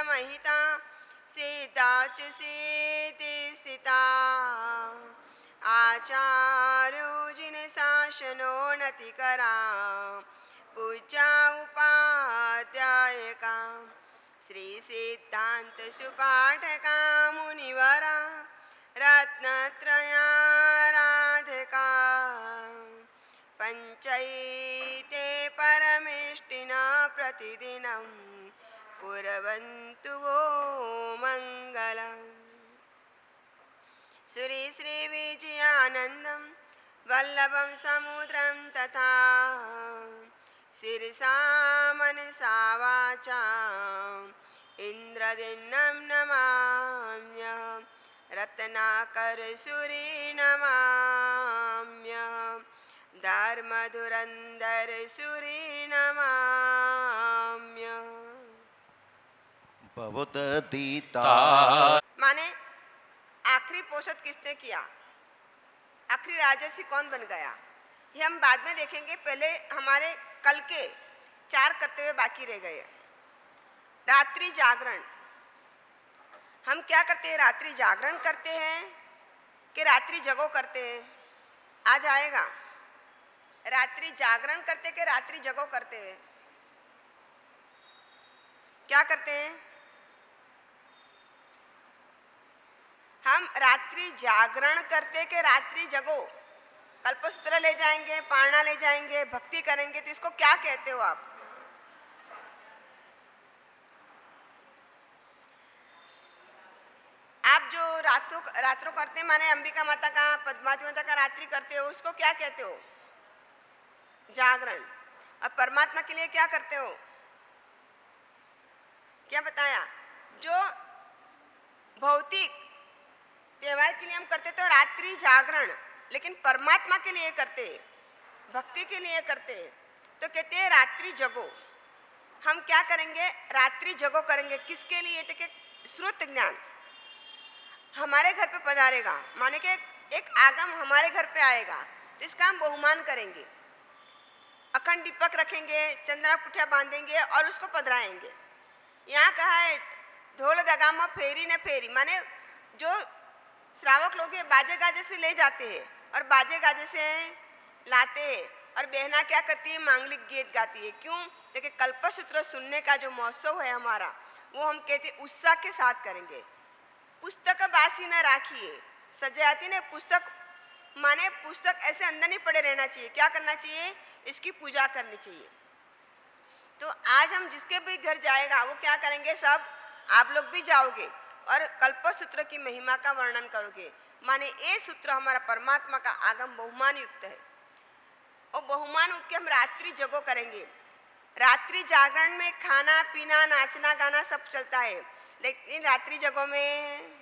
महिता सीता च सीति स्थिता आचार्यो जिन शासनो नतिकरा पूजा उपाध्यायका श्री सिद्धांत सुपाठका मुनिवरा रत्नत्रयाराधका पंचैते परमेष्टिना प्रतिदिनं कुर्वन्तु वो मंगलम्। श्री श्री विजयानंदं वल्लभं समुद्रं तथा शिरसा मनसा वाचा इंद्रदिन्नं नमाम्यहं रत्नाकर सूरि नमाम्यहं धर्मधुरंधर सूरि नमाम्यहं। भवदतीता माने आखिरी पोषद किसने किया, आखिरी राजर्षि कौन बन गया, ये हम बाद में देखेंगे। पहले हमारे कल के 4 कर्तव्य बाकी रह गए। रात्रि जागरण, हम क्या करते हैं, रात्रि जागरण करते हैं कि रात्रि जगो करते हैं? आज आएगा, रात्रि जागरण करते कि रात्रि जगो करते हैं? क्या करते हैं हम? रात्रि जागरण करते कि रात्रि जगो? कल्पसूत्र ले जाएंगे, पारणा ले जाएंगे, भक्ति करेंगे, तो इसको क्या कहते हो आप? आप जो रात्रों करते हैं, माने अंबिका माता का, पद्मावती माता का रात्रि करते हो, उसको क्या कहते हो? जागरण। और परमात्मा के लिए क्या करते हो? क्या बताया? जो भौतिक त्योहार के लिए हम करते तो रात्रि जागरण, लेकिन परमात्मा के लिए करते, भक्ति के लिए करते, तो कहते हैं रात्रि जगो। हम क्या करेंगे? रात्रि जगो करेंगे। किसके लिए? तो कि श्रुत ज्ञान हमारे घर पे पधारेगा, माने कि एक आगम हमारे घर पे आएगा, तो इसका हम बहुमान करेंगे। अखंड दीपक रखेंगे, चंद्रा पुठिया बांधेंगे और उसको पधराएंगे। यहाँ कहा है ढोल दगामा फेरी न फेरी, माने जो श्रावक लोग बाजे गाजे से ले जाते हैं और बाजे गाजे से लाते हैं, और बहना क्या करती है? मांगलिक गीत गाती है। क्यों? देखिए कल्पसूत्र सुनने का जो महोत्सव है हमारा, वो हम कहते उत्साह के साथ करेंगे। पुस्तक बासी न राखिए, सजाती ने पुस्तक, माने पुस्तक ऐसे अंदर नहीं पड़े रहना चाहिए। क्या करना चाहिए? इसकी पूजा करनी चाहिए। तो आज हम जिसके भी घर जाएगा वो क्या करेंगे? सब आप लोग भी जाओगे और कल्पसूत्र की महिमा का वर्णन करोगे। माने ये सूत्र हमारा परमात्मा का आगम बहुमान युक्त है, और बहुमान युक्त के हम रात्रि जगो करेंगे। रात्रि जागरण में खाना पीना नाचना गाना सब चलता है, लेकिन रात्रि जगो में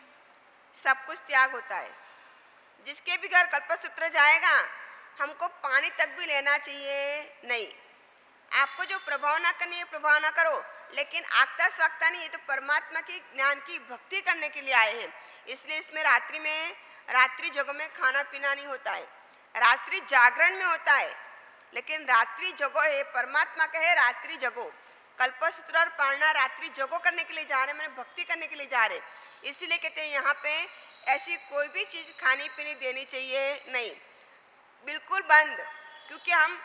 सब कुछ त्याग होता है। जिसके भी घर कल्पसूत्र जाएगा, हमको पानी तक भी लेना चाहिए नहीं। आपको जो प्रभाव ना करनी है प्रभाव ना करो, लेकिन आगता स्वागता नहीं, ये तो परमात्मा की ज्ञान की भक्ति करने के लिए आए हैं। इसलिए इसमें रात्रि में, रात्रि जगो में खाना पीना नहीं होता है, रात्रि जागरण में होता है। लेकिन रात्रि जगो है, परमात्मा का है रात्रि जगो। कल्पसूत्र और पारणा रात्रि जगो करने के लिए जा रहे हैं, मैंने भक्ति करने के लिए जा रहे। इसीलिए कहते हैं यहाँ पे ऐसी कोई भी चीज़ खानी पीनी देनी चाहिए नहीं, बिल्कुल बंद। क्योंकि हम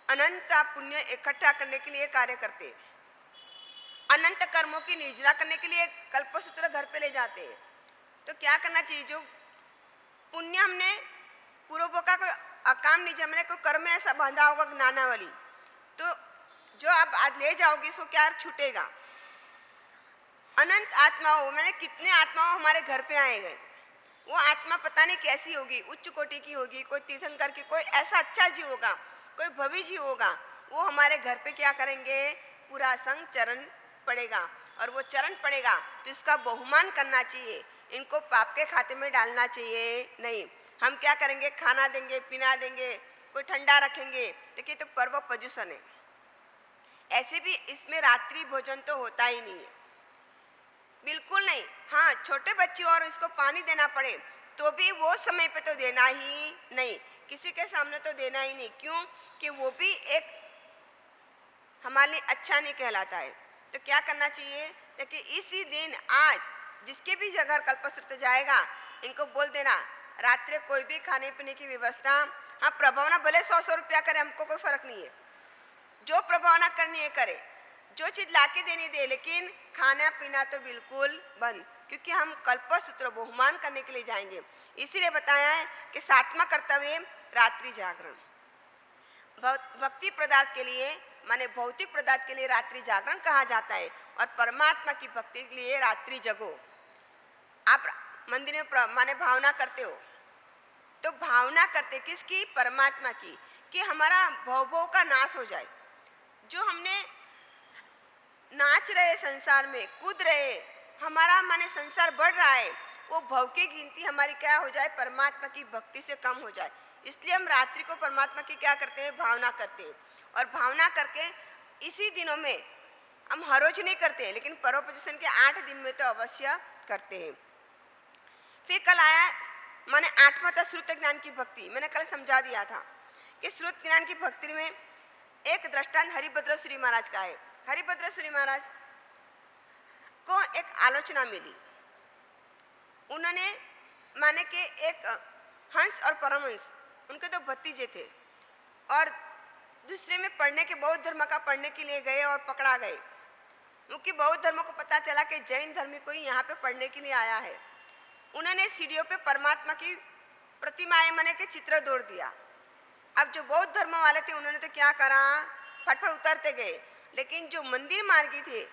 अनंत पुण्य इकट्ठा करने के लिए कार्य करते, अनंत कर्मों की निर्जरा करने के लिए कल्पसूत्र घर पे ले जाते हैं। तो क्या करना चाहिए? जो पुण्य हमने पूर्वों का कोई अकाम निर्जरा, मैंने कोई कर्म ऐसा बांधा होगा ज्ञानावली, तो जो आप आज ले जाओगे सो क्या छूटेगा? अनंत आत्माओं, मैंने कितने आत्माओं हमारे घर पे आए गए, वो आत्मा पता नहीं कैसी होगी, उच्च कोटि की होगी, कोई तीर्थंकर की, कोई ऐसा अच्छा जीव होगा, कोई भवी जीव होगा, वो हमारे घर पे क्या करेंगे? पूरा संग चरण पड़ेगा, और वो चरण पड़ेगा तो इसका बहुमान करना चाहिए। इनको पाप के खाते में डालना चाहिए नहीं। हम क्या करेंगे? खाना देंगे, पीना देंगे, कोई ठंडा रखेंगे। देखिए तो पर्व प्रदूषण है। ऐसे भी इसमें रात्रि भोजन तो होता ही नहीं है, बिल्कुल नहीं। हाँ, छोटे बच्चे और इसको पानी देना पड़े तो भी वो समय पे तो देना ही नहीं, किसी के सामने तो देना ही नहीं। क्यों? कि वो भी एक हमारे लिए अच्छा नहीं कहलाता है। तो क्या करना चाहिए, ताकि इसी दिन आज जिसके भी जगह कल्पसूत्र जाएगा इनको बोल देना रात्रि कोई भी खाने पीने की व्यवस्था, हाँ प्रभावना भले 100 रुपया करे, हमको कोई फर्क नहीं है, जो प्रभावना करनी है करे, जो चीज लाके देनी दे, लेकिन खाना पीना तो बिल्कुल बंद, क्योंकि हम कल्पसूत्र बहुमान करने के लिए जाएंगे। इसीलिए बताया है कि 7वां कर्तव्य रात्रि जागरण। भक्ति पदार्थ के लिए माने भौतिक पदार्थ के लिए रात्रि जागरण कहा जाता है, और परमात्मा की भक्ति के लिए रात्रि जगो। आप मंदिर में माने भावना करते हो, तो भावना करते किसकी, परमात्मा की, कि हमारा भव का नाश हो जाए। जो हमने नाच रहे संसार में, कूद रहे, हमारा माने संसार बढ़ रहा है, वो भव की गिनती हमारी क्या हो जाए, परमात्मा की भक्ति से कम हो जाए। इसलिए हम रात्रि को परमात्मा की क्या करते हैं, भावना करते हैं। और भावना करके इसी दिनों में हम हर रोज नहीं करते, लेकिन परोपजीशन के 8 दिन में तो अवश्य करते हैं। फिर कल आया माने 8वां था श्रुत ज्ञान की भक्ति। मैंने कल समझा दिया था कि श्रुत ज्ञान की भक्ति में एक दृष्टांत हरिभद्र सूरी महाराज का है। हरिभद्र सूरी महाराज को एक आलोचना मिली। उन्होंने माने कि एक हंस और परमहंस, उनके तो भतीजे थे, और दूसरे में पढ़ने के बौद्ध धर्म का पढ़ने के लिए गए और पकड़ा गए, क्योंकि बौद्ध धर्म को पता चला कि जैन धर्मी कोई यहाँ पे पढ़ने के लिए आया है। उन्होंने सीढ़ियों पे परमात्मा की प्रतिमाएं माने के चित्र दौड़ दिया। अब जो बौद्ध धर्म वाले थे उन्होंने तो क्या करा, फटफट उतरते गए, लेकिन जो मंदिर मार्गी थे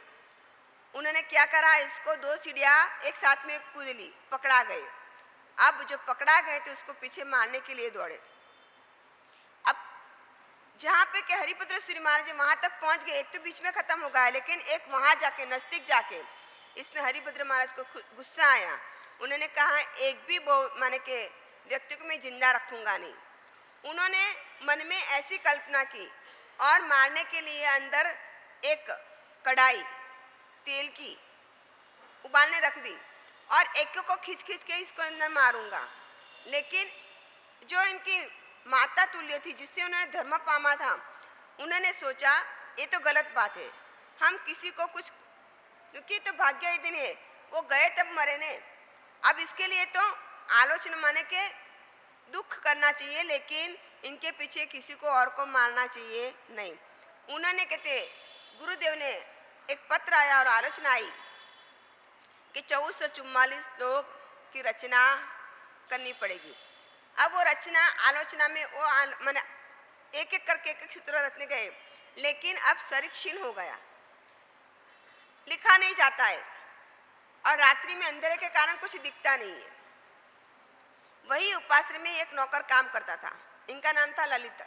उन्होंने क्या करा, इसको 2 सीढ़ियाँ एक साथ में कूद ली, पकड़ा गए। अब जो पकड़ा गए तो उसको पीछे मारने के लिए दौड़े। अब जहाँ पे के हरिभद्र सूरी महाराज वहाँ तक पहुँच गए, एक तो बीच में खत्म हो गया, लेकिन एक वहाँ जाके नजदीक जाके इसमें हरिभद्र महाराज को गुस्सा आया। उन्होंने कहा एक भी माने के व्यक्ति को मैं जिंदा रखूंगा नहीं। उन्होंने मन में ऐसी कल्पना की और मारने के लिए अंदर एक कढ़ाई तेल की उबालने रख दी, और एक को खींच खींच के इसको अंदर मारूंगा। लेकिन जो इनकी माता तुल्य थी, जिससे उन्होंने धर्म पामा था, उन्होंने सोचा ये तो गलत बात है, हम किसी को कुछ, क्योंकि तो भाग्य ही दिन है, वो गए तब मरे ने। अब इसके लिए तो आलोचना माने के दुख करना चाहिए, लेकिन इनके पीछे किसी को और को मारना चाहिए नहीं। उन्होंने कहते गुरुदेव ने एक पत्र आया और आलोचना आई कि 1444 श्लोक की रचना करनी पड़ेगी। अब वो रचना आलोचना में वो माने एक एक करके एक सूत्र रचने गए, लेकिन अब शरीर क्षीण हो गया, लिखा नहीं जाता है, और रात्रि में अंधेरे के कारण कुछ दिखता नहीं है। वही उपाश्रम में एक नौकर काम करता था, इनका नाम था ललित।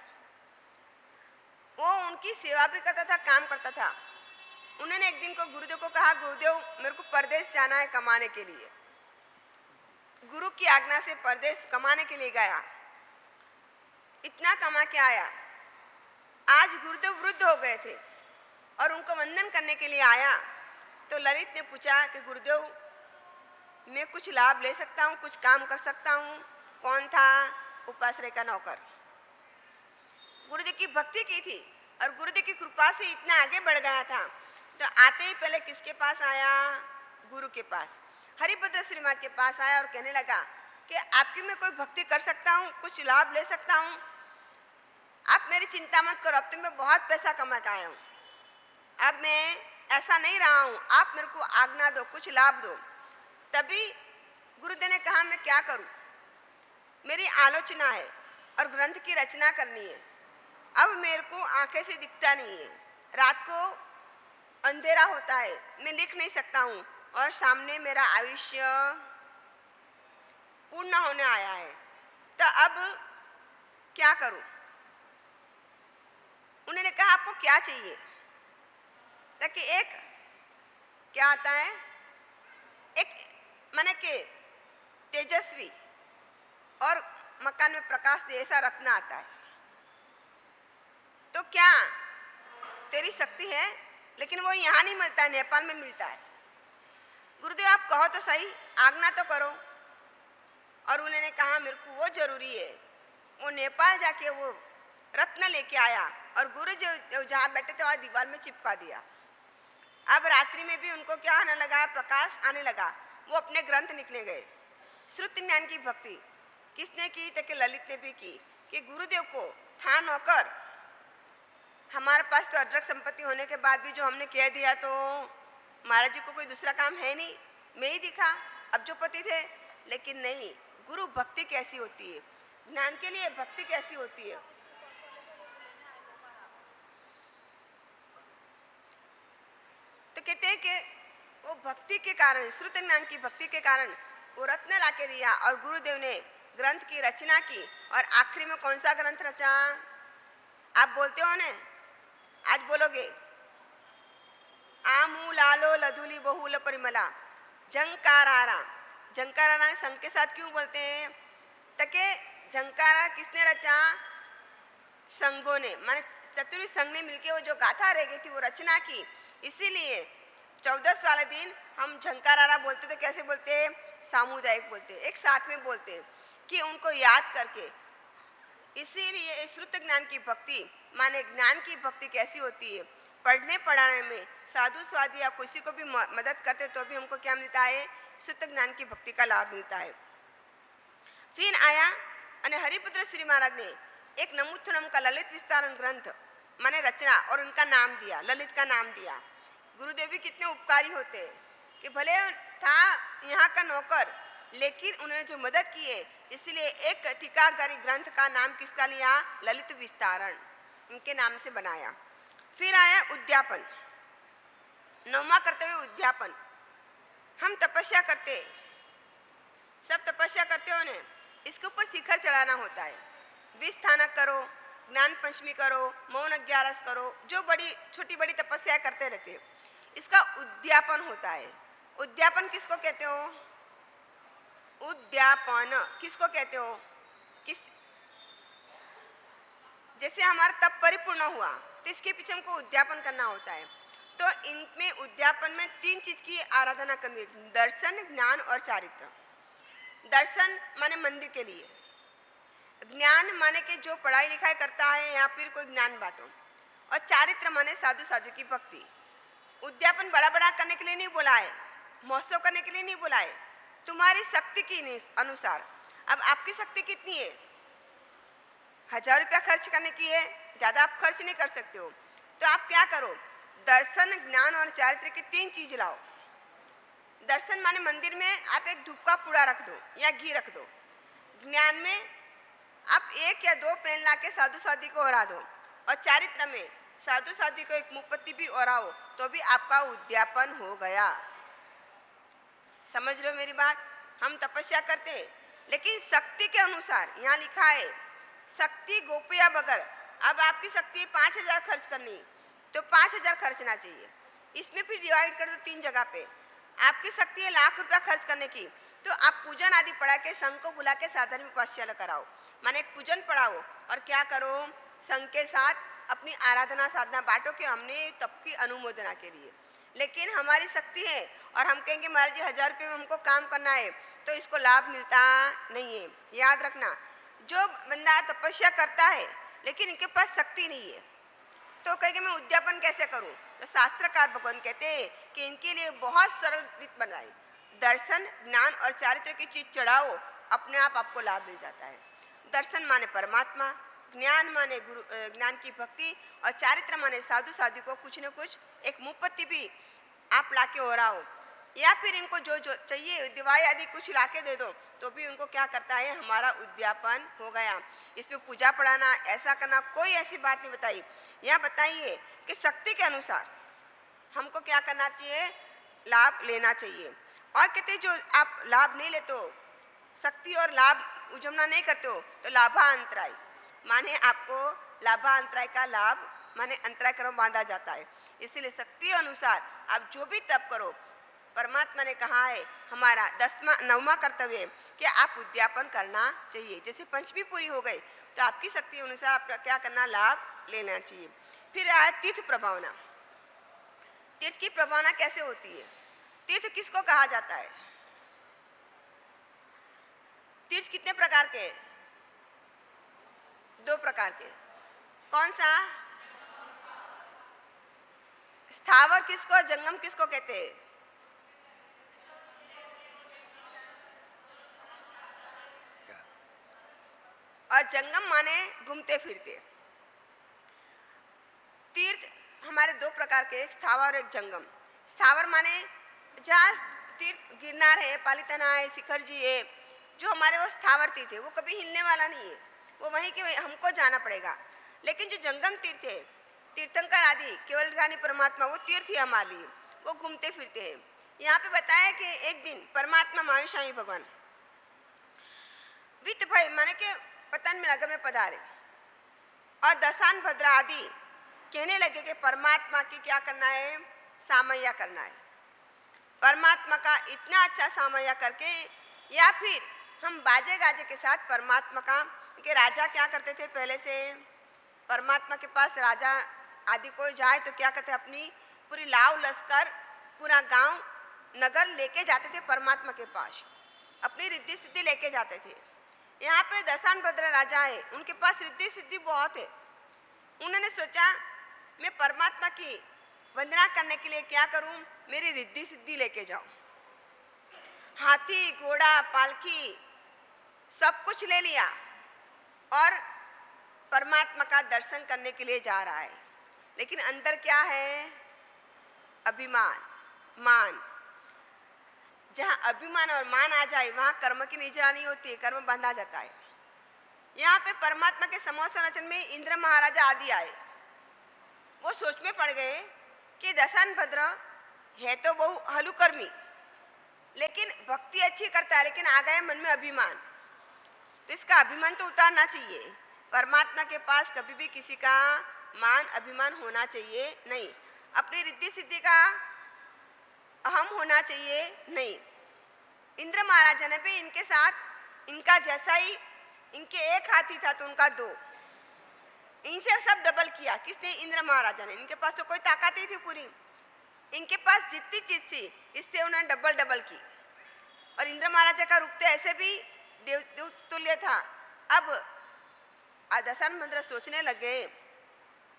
वो उनकी सेवा भी करता था, काम करता था। उन्होंने एक दिन को गुरुदेव को कहा, गुरुदेव मेरे को परदेश जाना है कमाने के लिए। गुरु की आज्ञा से परदेश कमाने के लिए गया, इतना कमा के आया। आज गुरुदेव वृद्ध हो गए थे और उनको वंदन करने के लिए आया, तो ललित ने पूछा कि गुरुदेव मैं कुछ लाभ ले सकता हूँ, कुछ काम कर सकता हूँ? कौन था? उपाश्रय का नौकर। गुरुदेव की भक्ति की थी और गुरुदेव की कृपा से इतना आगे बढ़ गया था, तो आते ही पहले किसके पास आया? गुरु के पास, हरिभद्र सूरी महाराज के पास आया और कहने लगा कि आपकी मैं कोई भक्ति कर सकता हूँ, कुछ लाभ ले सकता हूँ? आप मेरी चिंता मत करो, अब तो मैं बहुत पैसा कमा के आया हूँ, अब मैं ऐसा नहीं रहा हूँ, आप मेरे को आज्ञा दो, कुछ लाभ दो। तभी गुरुदेव ने कहा मैं क्या करूँ, मेरी आलोचना है और ग्रंथ की रचना करनी है, अब मेरे को आंखें से दिखता नहीं है, रात को अंधेरा होता है, मैं लिख नहीं सकता हूँ, और सामने मेरा आयुष्य पूर्ण होने आया है, तो अब क्या करूँ? उन्होंने कहा आपको क्या चाहिए? ताकि एक क्या आता है, एक माने के तेजस्वी और मकान में प्रकाश दे ऐसा रत्न आता है। तो क्या तेरी शक्ति है? लेकिन वो यहाँ नहीं मिलता है, नेपाल में मिलता है। गुरुदेव आप कहो तो सही, आज्ञा तो करो। और उन्होंने कहा मेरे को वो जरूरी है। वो नेपाल जाके वो रत्न लेके आया और गुरु जो जहाँ बैठे थे वहाँ दीवार में चिपका दिया। अब रात्रि में भी उनको क्या आने लगा, प्रकाश आने लगा, वो अपने ग्रंथ निकले गए। श्रुति ज्ञान की भक्ति किसने की? तो कि ललित ने भी की, कि गुरुदेव को था नौकर, हमारे पास तो अदरक संपत्ति होने के बाद भी जो हमने कह दिया तो महाराज जी को कोई दूसरा काम है नहीं, मैं ही दिखा, अब जो पति थे। लेकिन नहीं, गुरु भक्ति कैसी होती है, ज्ञान के लिए भक्ति कैसी होती है। तो कहते हैं कि वो भक्ति के कारण, श्रुत ज्ञान की भक्ति के कारण वो रत्न लाके दिया और गुरुदेव ने ग्रंथ की रचना की। और आखिरी में कौन सा ग्रंथ रचा? आप बोलते हो ना, आज बोलोगे, आमूलालो लधुली बहुल परिमला झंकारारा। झंकारारा संघ के साथ क्यों बोलते हैं? तके झंकारा किसने रचा? संघों ने, माने चतुर्थ संघ ने मिलके वो जो गाथा रह गई थी वो रचना की। इसीलिए 14 वाले दिन हम झंकारारा बोलते, तो कैसे बोलते? सामुदायिक बोलते, एक साथ में बोलते, कि उनको याद करके। इसीलिए श्रुत ज्ञान की भक्ति माने ज्ञान की भक्ति कैसी होती है, पढ़ने पढ़ाने में साधु स्वादी या किसी को भी मदद करते तो भी हमको क्या मिलता है? श्रुत ज्ञान की भक्ति का लाभ मिलता है। फिर आया અને हरिपुत्र श्री महाराज ने एक नमुत्थनम का ललित विस्तारण ग्रंथ माने रचना और उनका नाम दिया, ललित का नाम दिया। गुरुदेव भी कितने उपकारी होते हैं कि भले था यहाँ का नौकर, लेकिन उन्होंने जो मदद की है, इसलिए एक टीकाकारी ग्रंथ का नाम किसका लिया? ललित विस्तारण, उनके नाम से बनाया। फिर आया उद्यापन, 9वां कर्तव्य उद्यापन। हम तपस्या करते, सब तपस्या करते हो ने, इसके ऊपर शिखर चढ़ाना होता है। 20 स्थानक करो, ज्ञान पंचमी करो, मौन 11 करो, जो बड़ी छोटी बड़ी तपस्या करते रहते हैं, इसका उद्यापन होता है। उद्यापन किसको कहते हो? उद्यापन किसको कहते हो? किस जैसे हमारा तप परिपूर्ण हुआ तो इसके पीछे हमको उद्यापन करना होता है। तो इनमें उद्यापन में 3 चीज की आराधना करनी है, दर्शन, ज्ञान और चारित्र। दर्शन माने मंदिर के लिए, ज्ञान माने के जो पढ़ाई लिखाई करता है या फिर कोई ज्ञान बांटो, और चारित्र माने साधु साधु की भक्ति। उद्यापन बड़ा बड़ा करने के लिए नहीं बोला है, महोत्सव करने के लिए नहीं बोला है, तुम्हारी शक्ति के अनुसार। अब आपकी शक्ति कितनी है? 1000 रुपया खर्च करने की है, ज़्यादा आप खर्च नहीं कर सकते हो, तो आप क्या करो? दर्शन, ज्ञान और चारित्र की 3 चीज लाओ। दर्शन माने मंदिर में आप एक धूप का पूड़ा रख दो या घी रख दो। ज्ञान में आप 1 या 2 पेन ला के साधु साधी को ओरा दो, और चारित्र में साधु साधी को एक मुपत्ति भी ओराओ, तो भी आपका उद्यापन हो गया। समझ लो मेरी बात। हम तपस्या करते लेकिन शक्ति के अनुसार, यहाँ लिखा है शक्ति गोपिया बगर। अब आपकी शक्ति है 5000 खर्च करनी, तो 5000 खर्चना चाहिए। इसमें फिर डिवाइड कर दो 3 जगह पे। आपकी शक्ति है लाख रुपया खर्च करने की, तो आप पूजन आदि पढ़ा के संघ को बुला के साधन में पश्चाल कराओ, माने एक पूजन पढ़ाओ, और क्या करो? संघ के साथ अपनी आराधना साधना बांटो कि हमने तप की अनुमोदना के लिए। लेकिन हमारी शक्ति है और हम कहेंगे महाराज जी 1000 रुपये में हमको काम करना है, तो इसको लाभ मिलता नहीं है। याद रखना, जो बंदा तपस्या करता है लेकिन इनके पास शक्ति नहीं है, तो कहेंगे मैं उद्यापन कैसे करूं? तो शास्त्रकार भगवान कहते हैं कि इनके लिए बहुत सरल रीत बनाई, दर्शन, ज्ञान और चारित्र की चीज चढ़ाओ, अपने आप आपको लाभ मिल जाता है। दर्शन माने परमात्मा, ज्ञान माने गुरु, ज्ञान की भक्ति, और चारित्र माने साधु साधु को कुछ न कुछ एक मुपत्ति भी आप लाके ओराओ, या फिर इनको जो जो चाहिए दिवाई आदि कुछ लाके दे दो, तो भी उनको क्या करता है? हमारा उद्यापन हो गया। इसमें पूजा पढ़ाना, ऐसा करना, कोई ऐसी बात नहीं बताई। यहाँ बताइए कि शक्ति के अनुसार हमको क्या करना चाहिए? लाभ लेना चाहिए। और कहते जो आप लाभ नहीं लेते हो, शक्ति और लाभ उजमना नहीं करते हो, तो लाभांतराय माने आपको लाभांतराय का लाभ माने अंतराय कर्म बांधा जाता है। इसलिए शक्ति अनुसार आप जो भी तप करो, परमात्मा ने कहा है हमारा 9वां कर्तव्य है कि आप उद्यापन करना चाहिए। जैसे पंचमी पूरी हो गई तो आपकी शक्ति अनुसार आप क्या करना? लाभ लेना चाहिए। फिर आया तीर्थ प्रभावना। तीर्थ की प्रभावना कैसे होती है? तीर्थ किसको कहा जाता है? तीर्थ कितने प्रकार के? 2 प्रकार के। कौन सा? स्थावर किसको, जंगम किसको कहते हैं? और जंगम माने घूमते फिरते। तीर्थ हमारे दो प्रकार के, एक स्थावर और एक जंगम। स्थावर माने जहाँ तीर्थ, गिरनार है, पालिताना है, शिखर जी है, जो हमारे वो स्थावर तीर्थ है, वो कभी हिलने वाला नहीं है, वो वहीं के वहीं हमको जाना पड़ेगा। लेकिन जो जंगम तीर्थ है, तीर्थंकर आदि केवल ज्ञानी परमात्मा, वो तीर्थ है हमारे लिए, वो घूमते फिरते हैं। यहाँ पे बताया कि एक दिन परमात्मा महाशाही भगवान वित्त भाई माने के पतन में नगर में पधारे और दशान भद्रा आदि कहने लगे कि परमात्मा की क्या करना है, सामय्या करना है। परमात्मा का इतना अच्छा सामय्या करके, या फिर हम बाजे गाजे के साथ परमात्मा का, कि राजा क्या करते थे पहले से, परमात्मा के पास राजा आदि को जाए तो क्या करते, अपनी पूरी लाव लश्कर, पूरा गांव नगर लेके जाते थे परमात्मा के पास, अपनी रिद्धि सिद्धि लेके जाते थे। यहाँ पे दशान भद्र राजा है, उनके पास रिद्धि सिद्धि बहुत है। उन्होंने सोचा मैं परमात्मा की वंदना करने के लिए क्या करूं, मेरी रिद्धि सिद्धि लेके जाऊं। हाथी घोड़ा पालकी सब कुछ ले लिया और परमात्मा का दर्शन करने के लिए जा रहा है। लेकिन अंदर क्या है, अभिमान, मान। जहाँ अभिमान और मान आ जाए वहाँ कर्म की निगरानी होती है, कर्म बंधा जाता है। यहाँ पे परमात्मा के समोसनचन में इंद्र महाराजा आदि आए, वो सोच में पड़ गए कि दशान भद्र है तो बहु हलुकर्मी, लेकिन भक्ति अच्छी करता है, लेकिन आ गया मन में अभिमान, तो इसका अभिमान तो उतारना चाहिए। परमात्मा के पास कभी भी किसी का मान अभिमान होना चाहिए नहीं, अपनी रिद्धि सिद्धि का अहम होना चाहिए नहीं। इंद्र महाराजा ने भी इनके साथ इनका जैसा ही, इनके एक हाथी था तो उनका दो, इनसे सब डबल किया। किसने? इंद्र महाराजा ने। इनके पास तो कोई ताकत ही थी पूरी, इनके पास जितनी चीज थी इससे उन्होंने डबल डबल की। और इंद्र महाराजा का रूप तो ऐसे भी देव तुल्य था। अब दशान भद्र सोचने लगे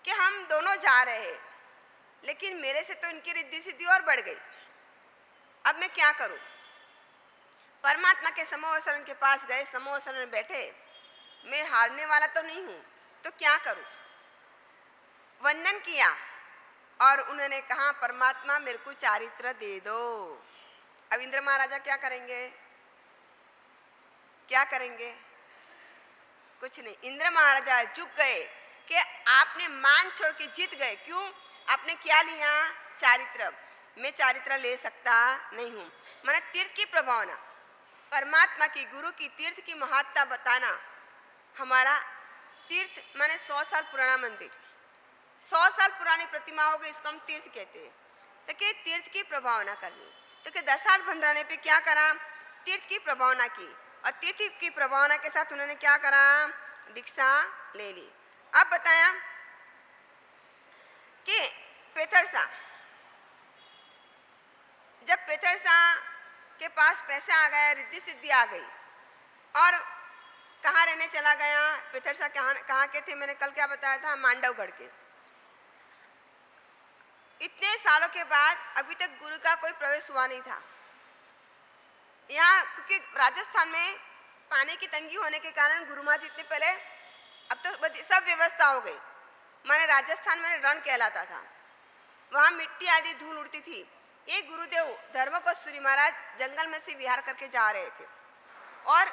कि हम दोनों जा रहे हैं, लेकिन मेरे से तो इनकी रिद्धि सिद्धि और बढ़ गई, अब मैं क्या करूं। परमात्मा के समोसरण के पास गए, समोसरण में बैठे, मैं हारने वाला तो नहीं हूं, तो क्या करूं। वंदन किया और उन्होंने कहा परमात्मा मेरे को चारित्र दे दो। अब इंद्र महाराजा क्या करेंगे, क्या करेंगे, कुछ नहीं। इंद्र महाराजा झुक गए कि आपने मान छोड़ के जीत गए। क्यों? आपने क्या लिया, चारित्र। मैं चारित्र ले सकता नहीं हूं। माने तीर्थ की प्रभावना, परमात्मा की, गुरु की, तीर्थ की महत्ता बताना। हमारा तीर्थ माने 100 साल पुराना मंदिर, 100 साल पुरानी प्रतिमा हो गई, इसको हम तीर्थ कहते हैं। तो कि तीर्थ की प्रभावना करनी, तो कि दशान भद्र ने पे क्या करा, तीर्थ की प्रभावना की, और तीर्थ की प्रभावना के साथ उन्होंने क्या करा, दीक्षा ले ली। अब बताया कि पेथरसा, जब पेथरसा के पास पैसा आ गया, रिद्धि सिद्धि आ गई, और कहाँ रहने चला गया। पेथरसा कहाँ के थे, मैंने कल क्या बताया था, मांडवगढ़ के। इतने सालों के बाद अभी तक गुरु का कोई प्रवेश हुआ नहीं था यहाँ, क्योंकि राजस्थान में पानी की तंगी होने के कारण गुरु महाराज इतने पहले, अब तो सब व्यवस्था हो गई। माने राजस्थान में रण कहलाता था, वहाँ मिट्टी आदि धूल उड़ती थी। ये गुरुदेव धर्मकोश्वरी महाराज जंगल में से विहार करके जा रहे थे और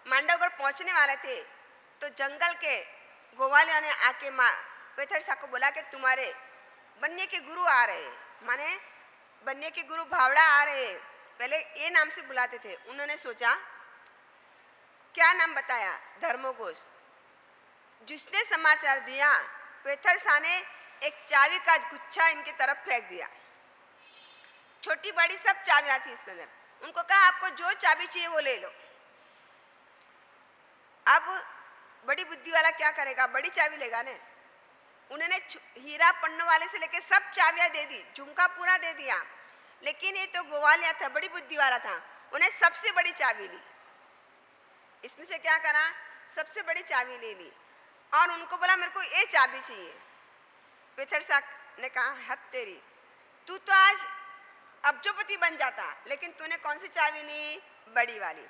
मांडवगढ़ पहुंचने वाले थे, तो जंगल के गोवालिया ने आके पेथरसा को बोला कि तुम्हारे बनने के गुरु आ रहे हैं, माने बनने के गुरु भावड़ा आ रहे हैं। पहले ये नाम से बुलाते थे। उन्होंने सोचा, क्या नाम बताया, धर्मघोष। जिसने समाचार दिया, पेथरसा ने एक चाबी का गुच्छा इनके तरफ फेंक दिया। छोटी बड़ी सब चाबियां थी इसके अंदर। उनको कहा आपको जो चाबी चाहिए वो ले लो। अब बड़ी बुद्धि वाला क्या करेगा, बड़ी चाबी लेगा ने। उन्होंने हीरा पन्नों वाले से लेके सब चाबियां दे दी, झुमका पूरा दे दिया, लेकिन ये तो गोवालिया था, बड़ी बुद्धि वाला था, उन्हें सबसे बड़ी चाबी ली। इसमें से क्या करा, सबसे बड़ी चाबी ले ली और उनको बोला मेरे को ये चाबी चाहिए। पेथरसा ने कहा, हद तेरी, तू तो आज अब्जोपति बन जाता, लेकिन तूने कौन सी चाबी ली? बड़ी वाली।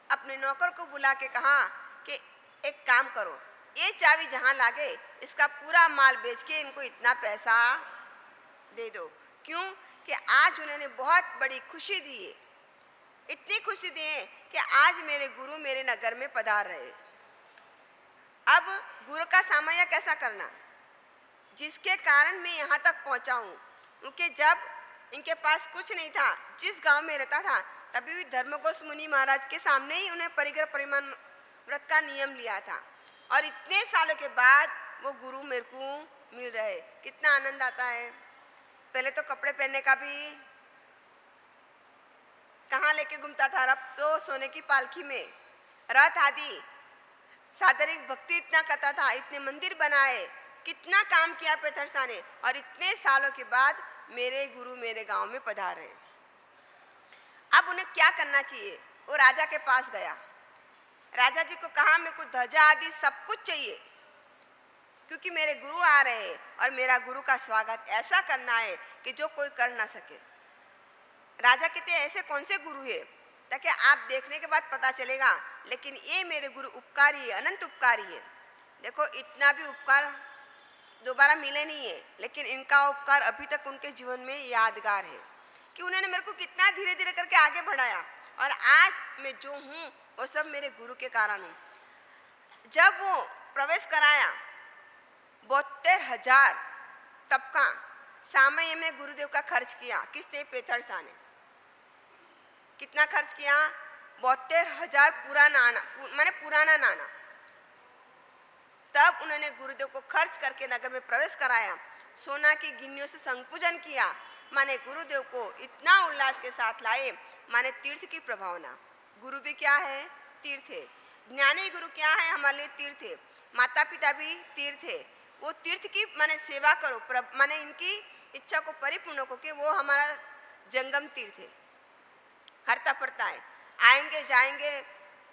अपने नौकर को बुला के कहा कि एक काम करो, ये चाबी जहाँ लागे इसका पूरा माल बेच के इनको इतना पैसा दे दो। क्यों? कि आज उन्होंने बहुत बड़ी खुशी दी है, इतनी खुशी दी है कि आज मेरे गुरु मेरे नगर में पधार रहे। अब गुरु का सामया कैसा करना, जिसके कारण मैं यहाँ तक पहुँचा हूँ, क्योंकि जब इनके पास कुछ नहीं था, जिस गांव में रहता था, तभी भी धर्मघोष मुनि महाराज के सामने ही उन्हें परिग्रह परिमाण व्रत का नियम लिया था, और इतने सालों के बाद वो गुरु मेरे को मिल रहे। कितना आनंद आता है। पहले तो कपड़े पहनने का भी कहाँ लेके घूमता था, रब तो सोने की पालकी में, रथ आदि सादरिक भक्ति इतना करता था, इतने मंदिर बनाए, कितना काम किया पेथरसा ने, और इतने सालों के बाद मेरे गुरु मेरे गांव में पधारे। अब उन्हें क्या करना चाहिए? वो राजा के पास गया, राजा जी को कहा मेरे को ध्वजा आदि सब कुछ चाहिए, क्योंकि मेरे गुरु आ रहे हैं और मेरा गुरु का स्वागत ऐसा करना है कि जो कोई कर ना सके। राजा कहते ऐसे कौन से गुरु है, ताकि आप देखने के बाद पता चलेगा, लेकिन ये मेरे गुरु उपकारी है, अनंत उपकारी है। देखो इतना भी उपकार दोबारा मिले नहीं है, लेकिन इनका उपकार अभी तक उनके जीवन में यादगार है कि उन्होंने मेरे को कितना धीरे धीरे करके आगे बढ़ाया, और आज मैं जो हूँ वो सब मेरे गुरु के कारण हूँ। जब वो प्रवेश कराया 72,000 तबका सामय में गुरुदेव का खर्च किया। किसने? पेथरसा ने। कितना खर्च किया? 72,000 पुराना नाना। तब उन्होंने गुरुदेव को खर्च करके नगर में प्रवेश कराया, सोना की गिन्नियों से संग पूजन किया। माने गुरुदेव को इतना उल्लास के साथ लाए, माने तीर्थ की प्रभावना। गुरु भी क्या है? तीर्थ है। ज्ञानी गुरु क्या है? हमारे लिए तीर्थ है। माता पिता भी तीर्थ है। वो तीर्थ की माने सेवा करो, माने इनकी इच्छा को परिपूर्ण को के वो हमारा जंगम तीर्थ है। हरता पड़ता है, आएंगे जाएंगे,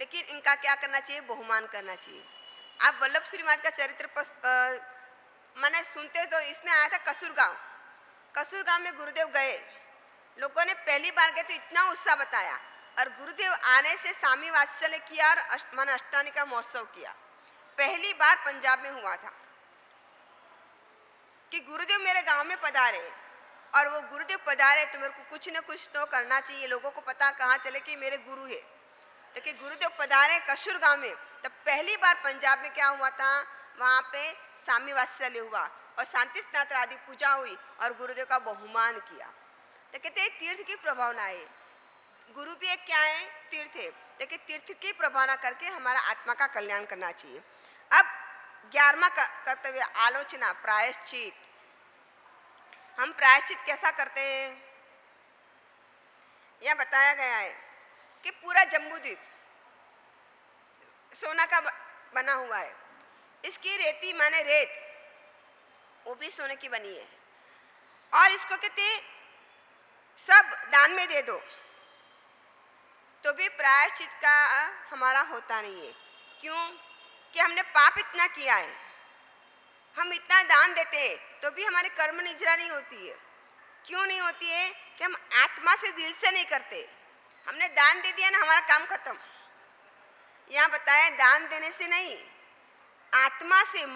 लेकिन इनका क्या करना चाहिए? बहुमान करना चाहिए। आप वल्लभ श्री महाराज का चरित्र मैंने सुनते तो इसमें आया था कसूर गांव में गुरुदेव गए। लोगों ने पहली बार गए तो इतना उत्साह बताया, और गुरुदेव आने से स्वामी वात्सल्य किया और माने अष्टानी का महोत्सव किया। पहली बार पंजाब में हुआ था कि गुरुदेव मेरे गांव में पधारे, और वो गुरुदेव पधारे तो मेरे को कुछ न कुछ तो करना चाहिए, लोगों को पता कहाँ चले कि मेरे गुरु है। तो कि गुरुदेव पधारे कसूर गांव में, तब पहली बार पंजाब में क्या हुआ था? वहाँ पे स्वामी वात्सल्य हुआ और शांति स्नात्र आदि पूजा हुई और गुरुदेव का बहुमान किया। तो कहते हैं तीर्थ की प्रभावना है। गुरु भी एक क्या है? तीर्थ है। लेकिन तीर्थ की प्रभावना करके हमारा आत्मा का कल्याण करना चाहिए। अब 11वां कर्तव्य आलोचना, प्रायश्चित। हम प्रायश्चित कैसा करते हैं? यह बताया गया है कि पूरा जम्बूद्वीप सोना का बना हुआ है। इसकी रेती माने रेत, वो भी सोने की बनी है, और इसको कहते सब दान में दे दो, तो भी प्रायश्चित का हमारा होता नहीं है। क्यों? कि हमने पाप इतना किया है। हम इतना दान देते हैं तो भी हमारी कर्म निजरा नहीं होती है। क्यों नहीं होती है? कि हम आत्मा से, दिल से नहीं करते। हमने दान दे दिया ना, हमारा काम खत्म। यहाँ बताया दान देने से नहीं, आत्मा से,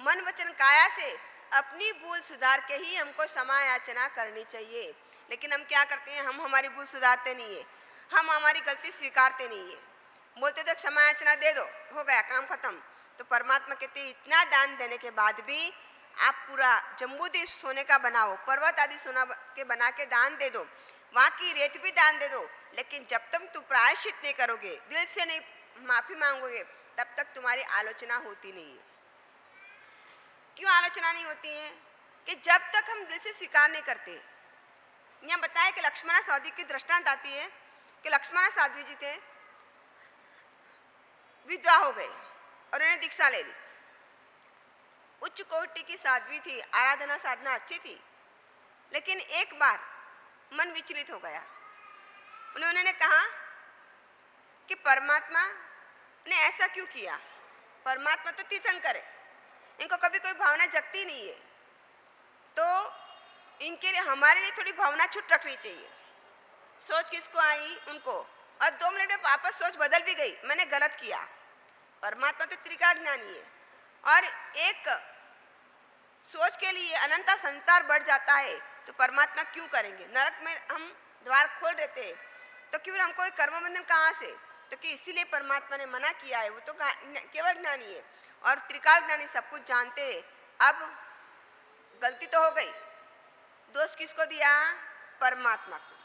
मन वचन काया से अपनी भूल सुधार के ही हमको क्षमा याचना करनी चाहिए। लेकिन हम क्या करते हैं? हम हमारी भूल सुधारते नहीं है, हम हमारी गलती स्वीकारते नहीं है। बोलते तो क्षमा याचना दे दो, हो गया काम खत्म। तो परमात्मा कहते हैं इतना दान देने के बाद भी आप पूरा जम्बूद्वीप सोने का बनाओ, पर्वत आदि सोना के बना के दान दे दो, वहाँ की रेत भी दान दे दो, लेकिन जब तक तुम प्रायश्चित नहीं करोगे, दिल से नहीं माफी मांगोगे, तब तक तुम्हारी आलोचना होती नहीं है। क्यों आलोचना नहीं होती है? कि जब तक हम दिल से स्वीकार नहीं करते। यहाँ बताया कि लक्ष्मणा साध्वी की दृष्टांत आती है कि लक्ष्मणा साध्वी जी थे, विधवा हो गए और उन्होंने दीक्षा ले ली। उच्च कोटि की साध्वी थी, आराधना साधना अच्छी थी, लेकिन एक बार मन विचलित हो गया। उन्होंने कहा कि परमात्मा ने ऐसा क्यों किया? परमात्मा तो तीर्थंकर है, इनको कभी कोई भावना जगती नहीं है। तो इनके लिए हमारे लिए थोड़ी भावना छूट रखनी चाहिए। सोच किसको आई? उनको। और 2 मिनट में वापस सोच बदल भी गई, मैंने गलत किया। परमात्मा तो त्रिकाल-ज्ञानी है और एक सोच के लिए अनंता संसार बढ़ जाता है, तो परमात्मा क्यों करेंगे? नरक में हम द्वार खोल देते हैं, तो क्यों हमको एक कर्म बंधन कहाँ से? तो कि इसीलिए परमात्मा ने मना किया है। वो तो केवल ज्ञानी है और त्रिकाल ज्ञानी सब कुछ जानते हैं। अब गलती तो हो गई, दोष किसको दिया? परमात्मा को।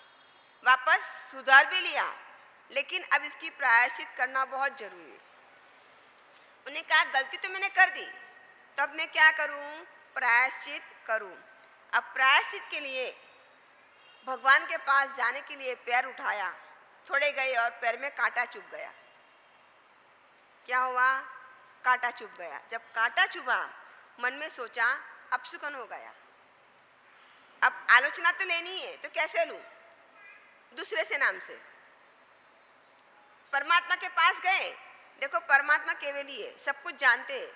वापस सुधार भी लिया, लेकिन अब इसकी प्रायश्चित करना बहुत जरूरी है। उन्हें कहा गलती तो मैंने कर दी, तब मैं क्या करूं? प्रायश्चित करूं। अब प्रायश्चित के लिए भगवान के पास जाने के लिए पैर उठाया, थोड़े गए और पैर में कांटा चुभ गया। क्या हुआ? कांटा चुभ गया। जब कांटा चुभा, मन में सोचा अब सुकन हो गया, अब आलोचना तो लेनी है, तो कैसे लूं? दूसरे से नाम से। परमात्मा के पास गए। देखो परमात्मा केवली है, सब कुछ जानते हैं,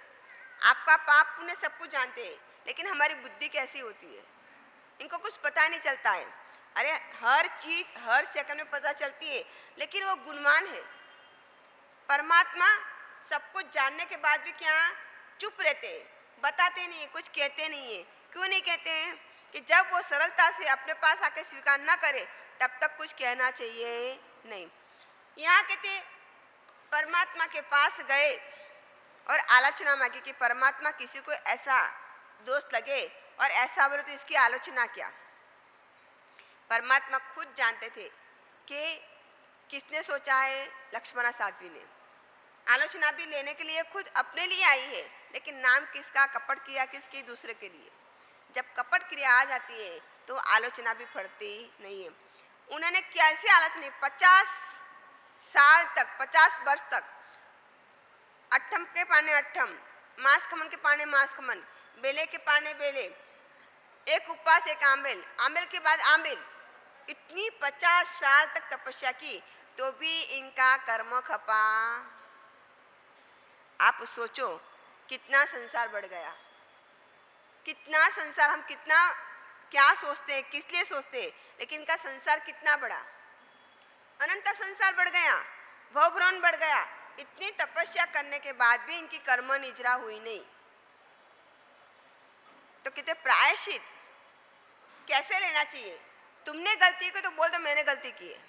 आपका पाप पुण्य सब कुछ जानते हैं, लेकिन हमारी बुद्धि कैसी होती है, इनको कुछ पता नहीं चलता है। अरे हर चीज हर सेकंड में पता चलती है, लेकिन वो गुणवान है। परमात्मा सब कुछ जानने के बाद भी क्या चुप रहते, बताते नहीं है, कुछ कहते नहीं है। क्यों नहीं कहते हैं? कि जब वो सरलता से अपने पास आके स्वीकार ना करे, तब तक कुछ कहना चाहिए नहीं। यहाँ कहते परमात्मा के पास गए और आलोचना मांगी कि परमात्मा किसी को ऐसा दोष लगे और ऐसा बोले तो इसकी आलोचना क्या? परमात्मा खुद जानते थे कि किसने सोचा है? लक्ष्मणा साध्वी ने। आलोचना भी लेने के लिए खुद अपने लिए आई है, लेकिन नाम किसका? कपट किया किसकी? दूसरे के लिए। जब कपट क्रिया आ जाती है तो आलोचना भी फटती नहीं है। उन्होंने कैसे आलोचना? 50 साल तक, 50 वर्ष तक अट्ठम के पाने अट्ठम, मांस खमन के पाने मांस खमन, बेले के पाने बेले, एक उपवास एक आंबिल, आंबिल के बाद आंबिल, इतनी 50 साल तक तपस्या की, तो भी इनका कर्म खपा। आप सोचो कितना संसार बढ़ गया, कितना संसार, हम कितना क्या सोचते हैं, किस लिए सोचते हैं, लेकिन इनका संसार कितना बड़ा, अनंत संसार बढ़ गया, भवभ्रमण बढ़ गया। इतनी तपस्या करने के बाद भी इनकी कर्म निजरा हुई नहीं। तो कहते प्रायश्चित कैसे लेना चाहिए? तुमने गलती की तो बोल दो मैंने गलती की है,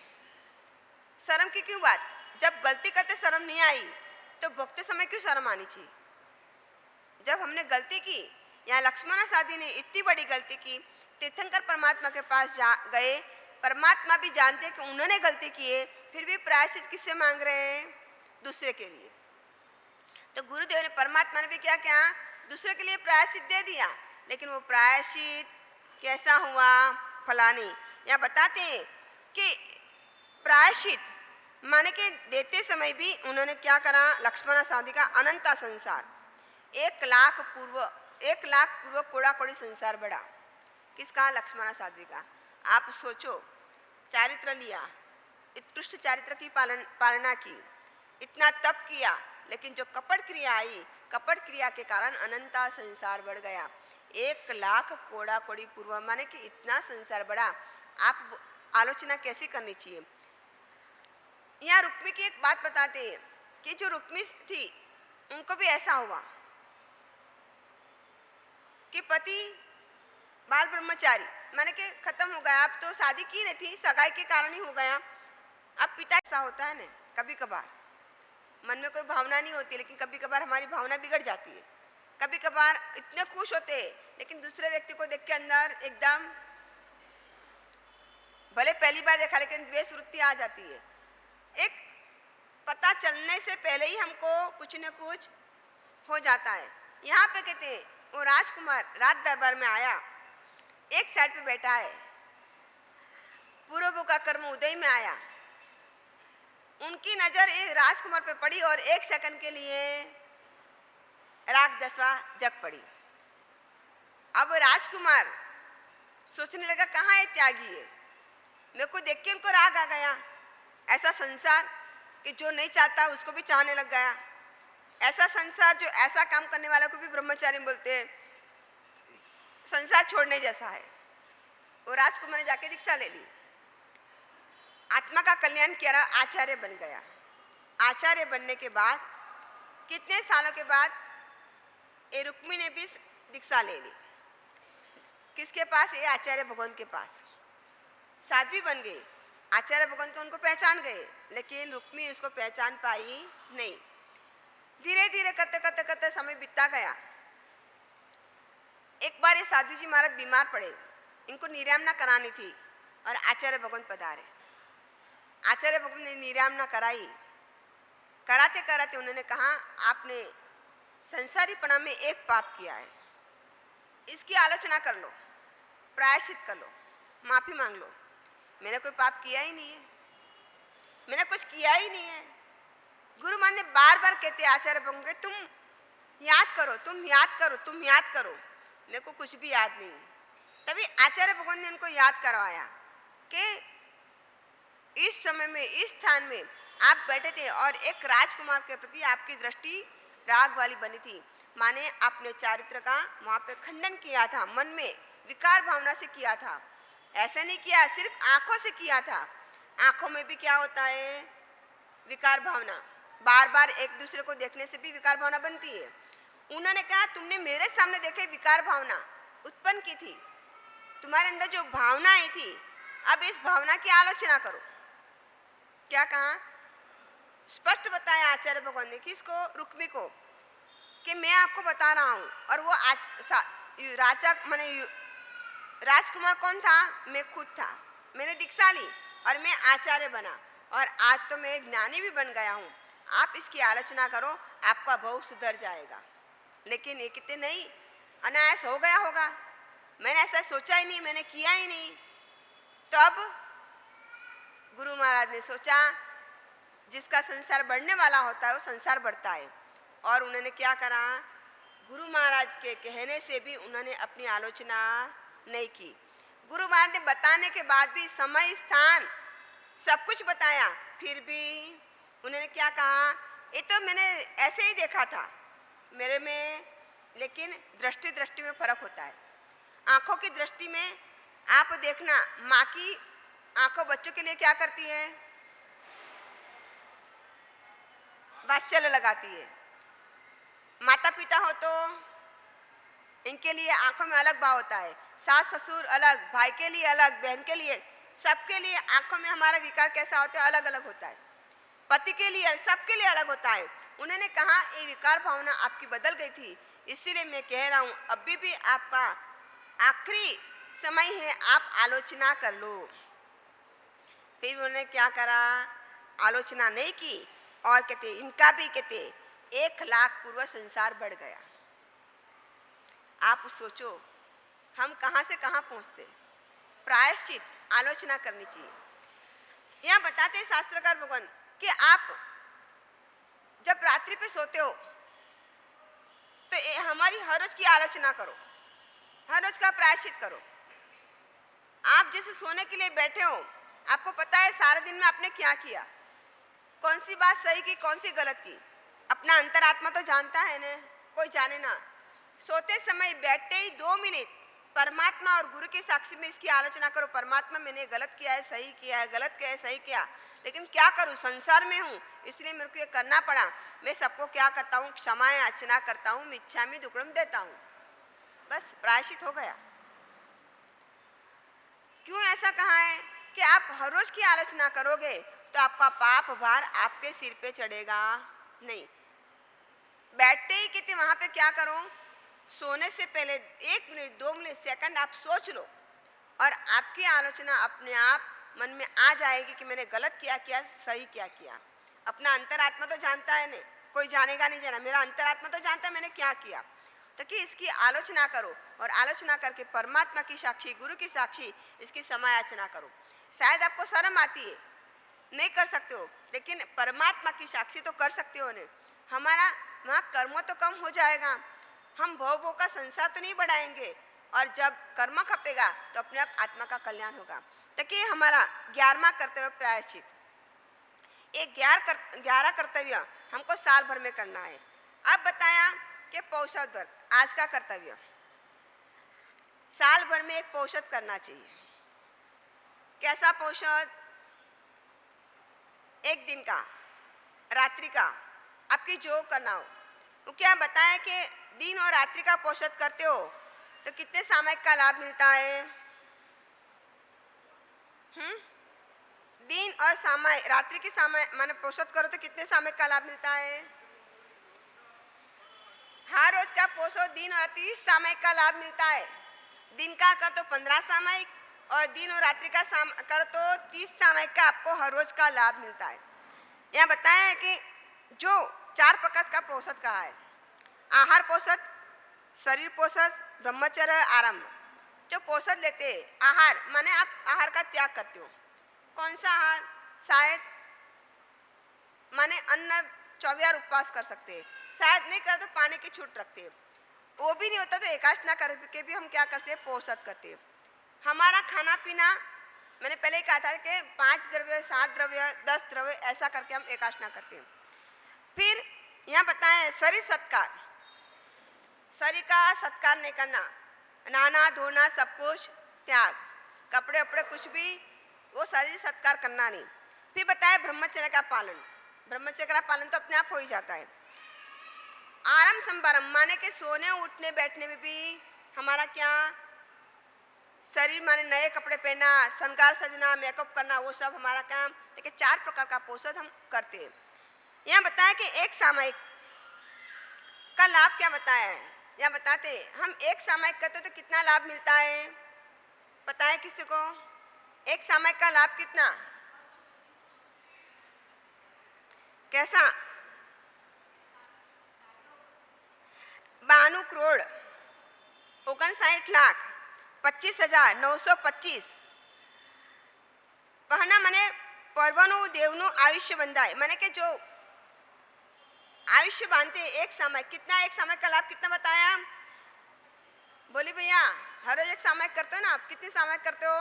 शर्म की क्यों बात? जब गलती करते शर्म नहीं आई, तो भोगते समय क्यों शर्म आनी चाहिए? जब हमने गलती की, यहाँ लक्ष्मणा साधी ने इतनी बड़ी गलती की, तीर्थंकर परमात्मा के पास गए, परमात्मा भी जानते हैं कि उन्होंने गलती की है, फिर भी प्रायश्चित किससे मांग रहे हैं? दूसरे के लिए। तो गुरुदेव ने, परमात्मा ने भी क्या किया? दूसरे के लिए प्रायश्चित दे दिया, लेकिन वो प्रायश्चित कैसा हुआ? फलानी। यहाँ बताते हैं कि प्रायश्चित माने के देते समय भी उन्होंने क्या करा? लक्ष्मणा साधी का अनंता संसार, 1 लाख पूर्व कोड़ा कोड़ी संसार बढ़ा। किसका? लक्ष्मणा साध्वी का। आप सोचो, चारित्र लिया, उत्कृष्ट चारित्र की पालना की, इतना तप किया, लेकिन जो कपट क्रिया आई, कपट क्रिया के कारण अनंता संसार बढ़ गया। 1 लाख कोड़ा कोड़ी पूर्व माने कि इतना संसार बढ़ा। आप आलोचना कैसे करनी चाहिए? यहाँ रुक्मी की एक बात बताते हैं कि जो रुक्मी थी उनको भी ऐसा हुआ कि पति बाल ब्रह्मचारी माने कि खत्म हो गया। अब तो शादी की नहीं थी, सगाई के कारण ही हो गया। अब पिता ऐसा होता है ना, कभी कभार मन में कोई भावना नहीं होती, लेकिन कभी कभार हमारी भावना बिगड़ जाती है। कभी कभार इतने खुश होते हैं, लेकिन दूसरे व्यक्ति को देख के अंदर एकदम, भले पहली बार देखा लेकिन द्वेष वृत्ति आ जाती है। एक पता चलने से पहले ही हमको कुछ न कुछ हो जाता है। यहाँ पे कहते हैं वो राजकुमार रात दरबार में आया, एक साइड पे बैठा है, पूर्व का कर्म उदय में आया, उनकी नजर एक राजकुमार पे पड़ी और 1 सेकंड के लिए राग दसवा जग पड़ी। अब राजकुमार सोचने लगा कहाँ है त्यागी है, मेरे को देख के उनको राग आ गया। ऐसा संसार कि जो नहीं चाहता उसको भी चाहने लग गया। ऐसा संसार जो ऐसा काम करने वाला को भी ब्रह्मचारी बोलते हैं। संसार छोड़ने जैसा है। वो राजकुमार ने जाके दीक्षा ले ली, आत्मा का कल्याण किया, आचार्य बन गया। आचार्य बनने के बाद कितने सालों के बाद ये रुक्मी ने भी दीक्षा ले ली। किसके पास? ये आचार्य भगवान के पास। साध्वी बन गई, आचार्य भगवान तो उनको पहचान गए, लेकिन रुक्मी उसको पहचान पाई नहीं। धीरे धीरे करते करते करते समय बीतता गया। एक बार ये साधु जी महाराज बीमार पड़े, इनको निर्यामना करानी थी और आचार्य भगवान पधारे। आचार्य भगवान ने निर्यामना कराई। कराते कराते उन्होंने कहा, आपने संसारीपना में एक पाप किया है, इसकी आलोचना कर लो, प्रायश्चित कर लो, माफी मांग लो। मैंने कोई पाप किया ही नहीं है, मैंने कुछ किया ही नहीं है। गुरु मान ने बार बार कहते आचार्य भगवान के, तुम याद करो, तुम याद करो, तुम याद करो। मेरे को कुछ भी याद नहीं। तभी आचार्य भगवान ने उनको याद करवाया कि इस समय में, इस स्थान में आप बैठे थे और एक राजकुमार के प्रति आपकी दृष्टि राग वाली बनी थी। माने आपने चारित्र का वहाँ पे खंडन किया था, मन में विकार भावना से किया था। ऐसा नहीं किया सिर्फ आंखों से किया था। आंखों में भी क्या होता है? विकार भावना। बार बार एक दूसरे को देखने से भी विकार भावना बनती है। उन्होंने कहा, तुमने मेरे सामने देखे विकार भावना उत्पन्न की थी, तुम्हारे अंदर जो भावना आई थी, अब इस भावना की आलोचना करो। क्या कहा? स्पष्ट बताया आचार्य भगवान ने किसको? रुक्मी को, कि मैं आपको बता रहा हूं। और वो राजा माने राजकुमार कौन था? मैं खुद था। मैंने दीक्षा ली और मैं आचार्य बना और आज तो मैं ज्ञानी भी बन गया हूँ। आप इसकी आलोचना करो, आपका भव सुधर जाएगा। लेकिन ये कितने नहीं, अनायास हो गया होगा। मैंने ऐसा सोचा ही नहीं, मैंने किया ही नहीं। तब गुरु महाराज ने सोचा, जिसका संसार बढ़ने वाला होता है वो संसार बढ़ता है। और उन्होंने क्या करा? गुरु महाराज के कहने से भी उन्होंने अपनी आलोचना नहीं की। गुरु महाराज ने बताने के बाद भी समय, स्थान सब कुछ बताया, फिर भी उन्होंने क्या कहा? ये तो मैंने ऐसे ही देखा था मेरे में। लेकिन दृष्टि दृष्टि में फर्क होता है। आंखों की दृष्टि में आप देखना, माँ की आंखों बच्चों के लिए क्या करती है? वात्सल्य लगाती है। माता पिता हो तो इनके लिए आंखों में अलग भाव होता है। सास ससुर अलग, भाई के लिए अलग, बहन के लिए, सबके लिए आंखों में हमारा विकार कैसा होता है? अलग अलग होता है। पति के लिए, सबके लिए अलग होता है। उन्होंने कहा, ये विकार भावना आपकी बदल गई थी, इसीलिए मैं कह रहा हूं, अभी भी आपका आखिरी समय है, आप आलोचना कर लो। फिर उन्होंने क्या करा? आलोचना नहीं की और कहते, इनका भी कहते 1 लाख पूर्व संसार बढ़ गया। आप सोचो हम कहाँ से कहाँ पहुँचते। प्रायश्चित, आलोचना करनी चाहिए। यहाँ बताते शास्त्रकार भगवान कि आप जब रात्रि पे सोते हो तो हमारी हर रोज की आलोचना करो, हर रोज का प्रायश्चित करो। आप जैसे सोने के लिए बैठे हो, आपको पता है सारे दिन में आपने क्या किया, कौन सी बात सही की, कौन सी गलत की। अपना अंतरात्मा तो जानता है ना, कोई जाने ना। सोते समय बैठते ही 2 मिनट परमात्मा और गुरु के साक्षी में इसकी आलोचना करो। परमात्मा, मैंने गलत किया है, सही किया है, गलत किया है, सही किया, लेकिन क्या करूं, संसार में हूं, इसलिए मेरे को ये करना पड़ा। मैं सबको क्या करता हूं? क्षमा याचना करता हूं, मिच्छामि दुक्कडम देता हूं। बस प्रायश्चित हो गया। क्यों ऐसा कहा है कि आप हर रोज की आलोचना करोगे तो आपका पाप भार आपके सिर पे चढ़ेगा नहीं। बैठते ही कहते वहां पे क्या करो? सोने से पहले 1 मिनट, 2 मिनट, सेकंड आप सोच लो और आपकी आलोचना अपने आप मन में आ जाएगी कि मैंने गलत किया, क्या सही क्या किया। अपना अंतरात्मा तो जानता है नहीं, कोई जानेगा नहीं जाना, मेरा अंतरात्मा तो जानता है मैंने क्या किया। तो कि इसकी आलोचना करो और आलोचना करके परमात्मा की साक्षी, गुरु की साक्षी इसकी समायाचना करो। शायद आपको शर्म आती है, नहीं कर सकते हो, लेकिन परमात्मा की साक्षी तो कर सकते हो। नहीं, हमारा वहाँ कर्म तो कम हो जाएगा, हम भव का संसार तो नहीं बढ़ाएंगे, और जब कर्म खपेगा तो अपने आप आत्मा का कल्याण होगा। ताकि हमारा 11वां कर्तव्य प्रायश्चित। ये 11 कर्तव्य हमको साल भर में करना है। अब बताया कि पौषध व्रत आज का कर्तव्य। साल भर में एक पौषध करना चाहिए। कैसा पौषध? एक दिन का, रात्रि का, आपकी जो करना हो। वो क्या बताएं कि दिन और रात्रि का पौषध करते हो तो कितने सामयिक का लाभ मिलता है? दिन और सामयिक, रात्रि की समय माने पौषध करो तो कितने सामयिक का लाभ मिलता है? हर रोज का पौषध दिन और 30 सामयिक का लाभ मिलता है। दिन का कर तो 15 सामयिक और दिन और रात्रि का कर तो 30 सामयिक का आपको हर रोज का लाभ मिलता है। यहाँ बताया है कि जो 4 प्रकार का पौषध कहा है, आहार पौषध, शरीर पौषध, ब्रह्मचर्य, आरंभ। जो पौषध लेते हैं, आहार माने आप आहार का त्याग करते हो। कौन सा आहार? शायद माने अन्न 24 उपवास कर सकते हैं, शायद नहीं कर तो पानी की छूट रखते हैं। वो भी नहीं होता तो एकादशी करके भी हम क्या करते हैं? पौषध करते हैं। हमारा खाना पीना, मैंने पहले ही कहा था कि 5 द्रव्य, 7 द्रव्य, 10 द्रव्य ऐसा करके हम एकादशी करते हैं। फिर यहाँ बताएं शरीर सत्कार, शरीर का सत्कार नहीं करना, नहाना धोना सब कुछ त्याग, कपड़े वपड़े कुछ भी, वो शरीर सत्कार करना नहीं। फिर बताए ब्रह्मचर्य का पालन, ब्रह्मचर्य का पालन तो अपने आप हो ही जाता है। आरंभ संभारम माने के सोने उठने बैठने में भी हमारा क्या शरीर माने नए कपड़े पहनना, श्रृंगार सजना, मेकअप करना, वो सब हमारा काम। देखिए 4 प्रकार का पौषध हम करते हैं। यहाँ बताया कि एक सामयिक का लाभ क्या बताया है? यहाँ बताते हम एक सामयिक करते तो कितना लाभ मिलता है? पता है किसी को? एक सामयिक का लाभ कितना? कैसा? 92 करोड़ 59,25,925 पहना मने पर्वनु देवनु आयुष्य बंधाए, माने कि जो आयुष्य बांधते एक सामयिक। कितना एक सामयिक का लाभ कितना बताया? बोली भैया, हर रोज एक सामयिक करते हो ना आप? कितनी सामयिक करते हो?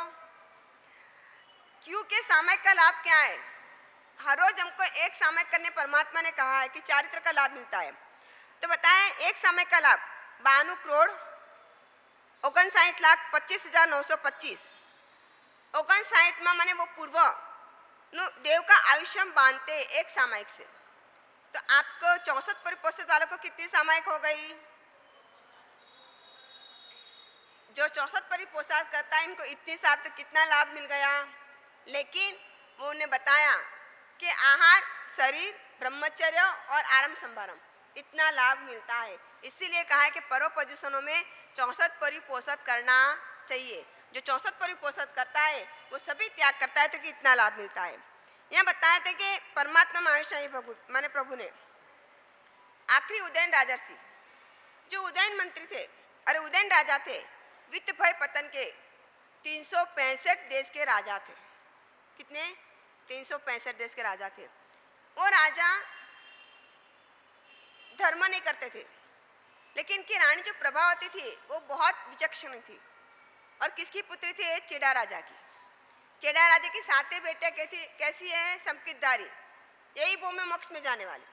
क्योंकि सामयिक का लाभ क्या है? हर रोज हमको एक सामयिक करने परमात्मा ने कहा है कि चारित्र का लाभ मिलता है। तो बताएं एक सामयिक का लाभ 92 करोड़ 59,25,925 59 में माने वो पूर्व देव का आयुष्य हम बांधते एक सामयिक से। तो आपको 64 परिपोषित वालों को कितनी सामयिक हो गई? जो 64 परिपोषित करता है इनको इतनी साहब तो कितना लाभ मिल गया। लेकिन वो उन्हें बताया कि आहार, शरीर, ब्रह्मचर्य और आरंभ संभारम इतना लाभ मिलता है। इसीलिए कहा है कि पर्व पोजिशनों में 64 परिपोषित करना चाहिए। जो 64 परिपोषित करता है वो सभी त्याग करता है तो कि इतना लाभ मिलता है। यहाँ बताया था कि परमात्मा महाशाही माने प्रभु ने आखिरी उदयन राजर्षि जो उदयन मंत्री थे, अरे उदयन राजा थे, वित्त भय पतन के 365 देश के राजा थे। कितने? 365 देश के राजा थे। वो राजा धर्म नहीं करते थे, लेकिन की रानी जो प्रभावती थी वो बहुत विचक्षण थी। और किसकी पुत्री थी? चेड़ा राजा की। चेड़ा राजा की 7 बेटे कैसी है? संकितधारी, यही भूमि मोक्ष में जाने वाली।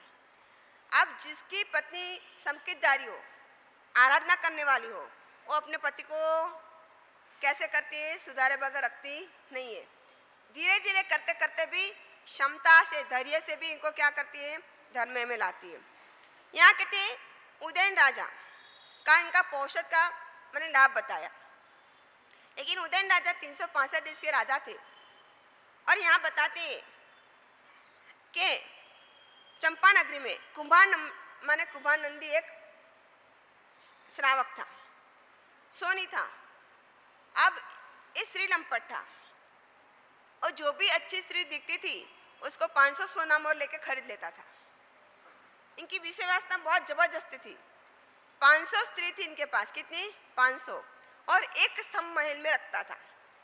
अब जिसकी पत्नी संकितधारी हो, आराधना करने वाली हो, वो अपने पति को कैसे करती है? सुधारे बगैर रखती नहीं है। धीरे धीरे करते करते भी क्षमता से, धैर्य से भी इनको क्या करती है? धर्म में लाती है। यहाँ कहते उदयन राजा का इनका पौषध का मैंने लाभ बताया। लेकिन उदयन राजा 365 देश के राजा थे। और यहाँ बताते कि चंपा नगरी में कुंभार नंदी एक श्रावक था, सोनी था। अब इस स्त्री लंपट था और जो भी अच्छी स्त्री दिखती थी उसको 500 सोना मोहर लेके खरीद लेता था। इनकी विषय वासना बहुत जबरदस्ती थी। 500 स्त्री थी इनके पास। कितनी? 500। और एक स्तंभ महल में रखता था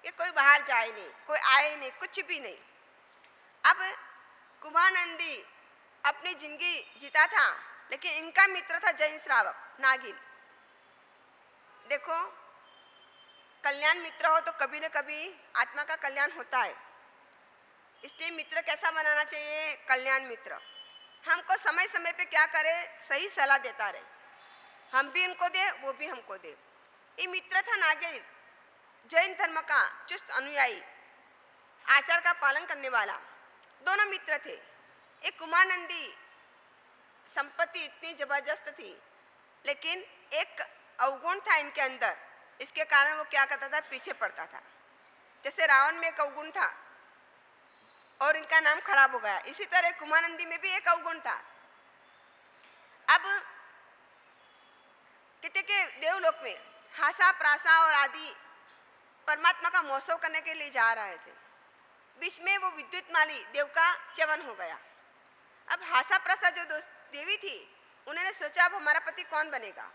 कि कोई बाहर जाए नहीं, कोई आए नहीं, कुछ भी नहीं। अब कुंभानंदी अपनी जिंदगी जीता था, लेकिन इनका मित्र था जैन श्रावक नागिल। देखो, कल्याण मित्र हो तो कभी न कभी आत्मा का कल्याण होता है। इसलिए मित्र कैसा बनाना चाहिए? कल्याण मित्र। हमको समय समय पे क्या करे? सही सलाह देता रहे। हम भी उनको दे, वो भी हमको दे। ये मित्र था नागिन, जैन धर्म का चुस्त अनुयायी, आचार का पालन करने वाला। दोनों मित्र थे। एक उमानंदी संपत्ति इतनी जबरदस्त थी, लेकिन एक अवगुण था इनके अंदर। इसके कारण वो क्या करता था, पीछे पड़ता था। जैसे रावण में एक अवगुण था और इनका नाम खराब हो गया, इसी तरह कुमानंदी में भी एक अवगुण था। अब कहते कि देवलोक में हासा प्रासा और आदि परमात्मा का महोत्सव करने के लिए जा रहे थे। बीच में वो विद्युत माली देव का च्यवन हो गया। अब हासा प्रासा जो देवी थी, उन्होंने सोचा अब हमारा पति कौन बनेगा,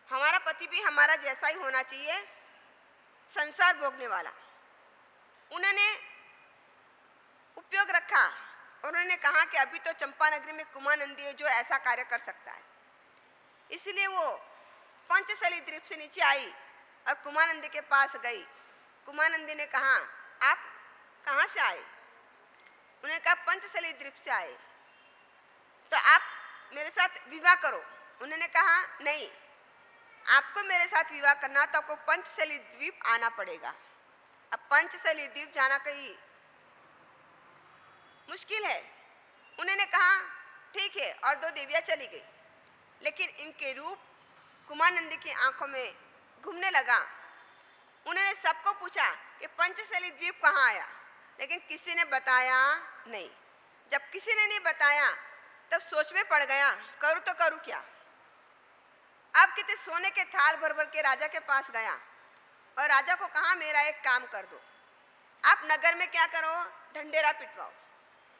हमारा पति भी हमारा जैसा ही होना चाहिए, संसार भोगने वाला। उन्होंने उपयोग रखा और उन्होंने कहा कि अभी तो चंपानगरी में कुमानंदी है जो ऐसा कार्य कर सकता है। इसलिए वो पंचशली द्वीप से नीचे आई और कुमानंदी के पास गई। कुमानंदी ने कहा, आप कहाँ से आए? उन्होंने कहा, पंचशली द्वीप से आए। तो आप मेरे साथ विवाह करो। उन्होंने कहा, नहीं, आपको मेरे साथ विवाह करना तो आपको पंचशली द्वीप आना पड़ेगा। अब पंचशली द्वीप जाना कहीं मुश्किल है। उन्होंने कहा, ठीक है, और दो देवियां चली गई। लेकिन इनके रूप कुमानंदी की आंखों में घूमने लगा। उन्होंने सबको पूछा कि पंचशली द्वीप कहाँ आया, लेकिन किसी ने बताया नहीं। जब किसी ने नहीं बताया तब सोच में पड़ गया, करूँ तो करूँ क्या। अब कितने सोने के थाल भर भर के राजा के पास गया और राजा को कहा, मेरा एक काम कर दो, आप नगर में क्या करो, ढंडेरा पिटवाओ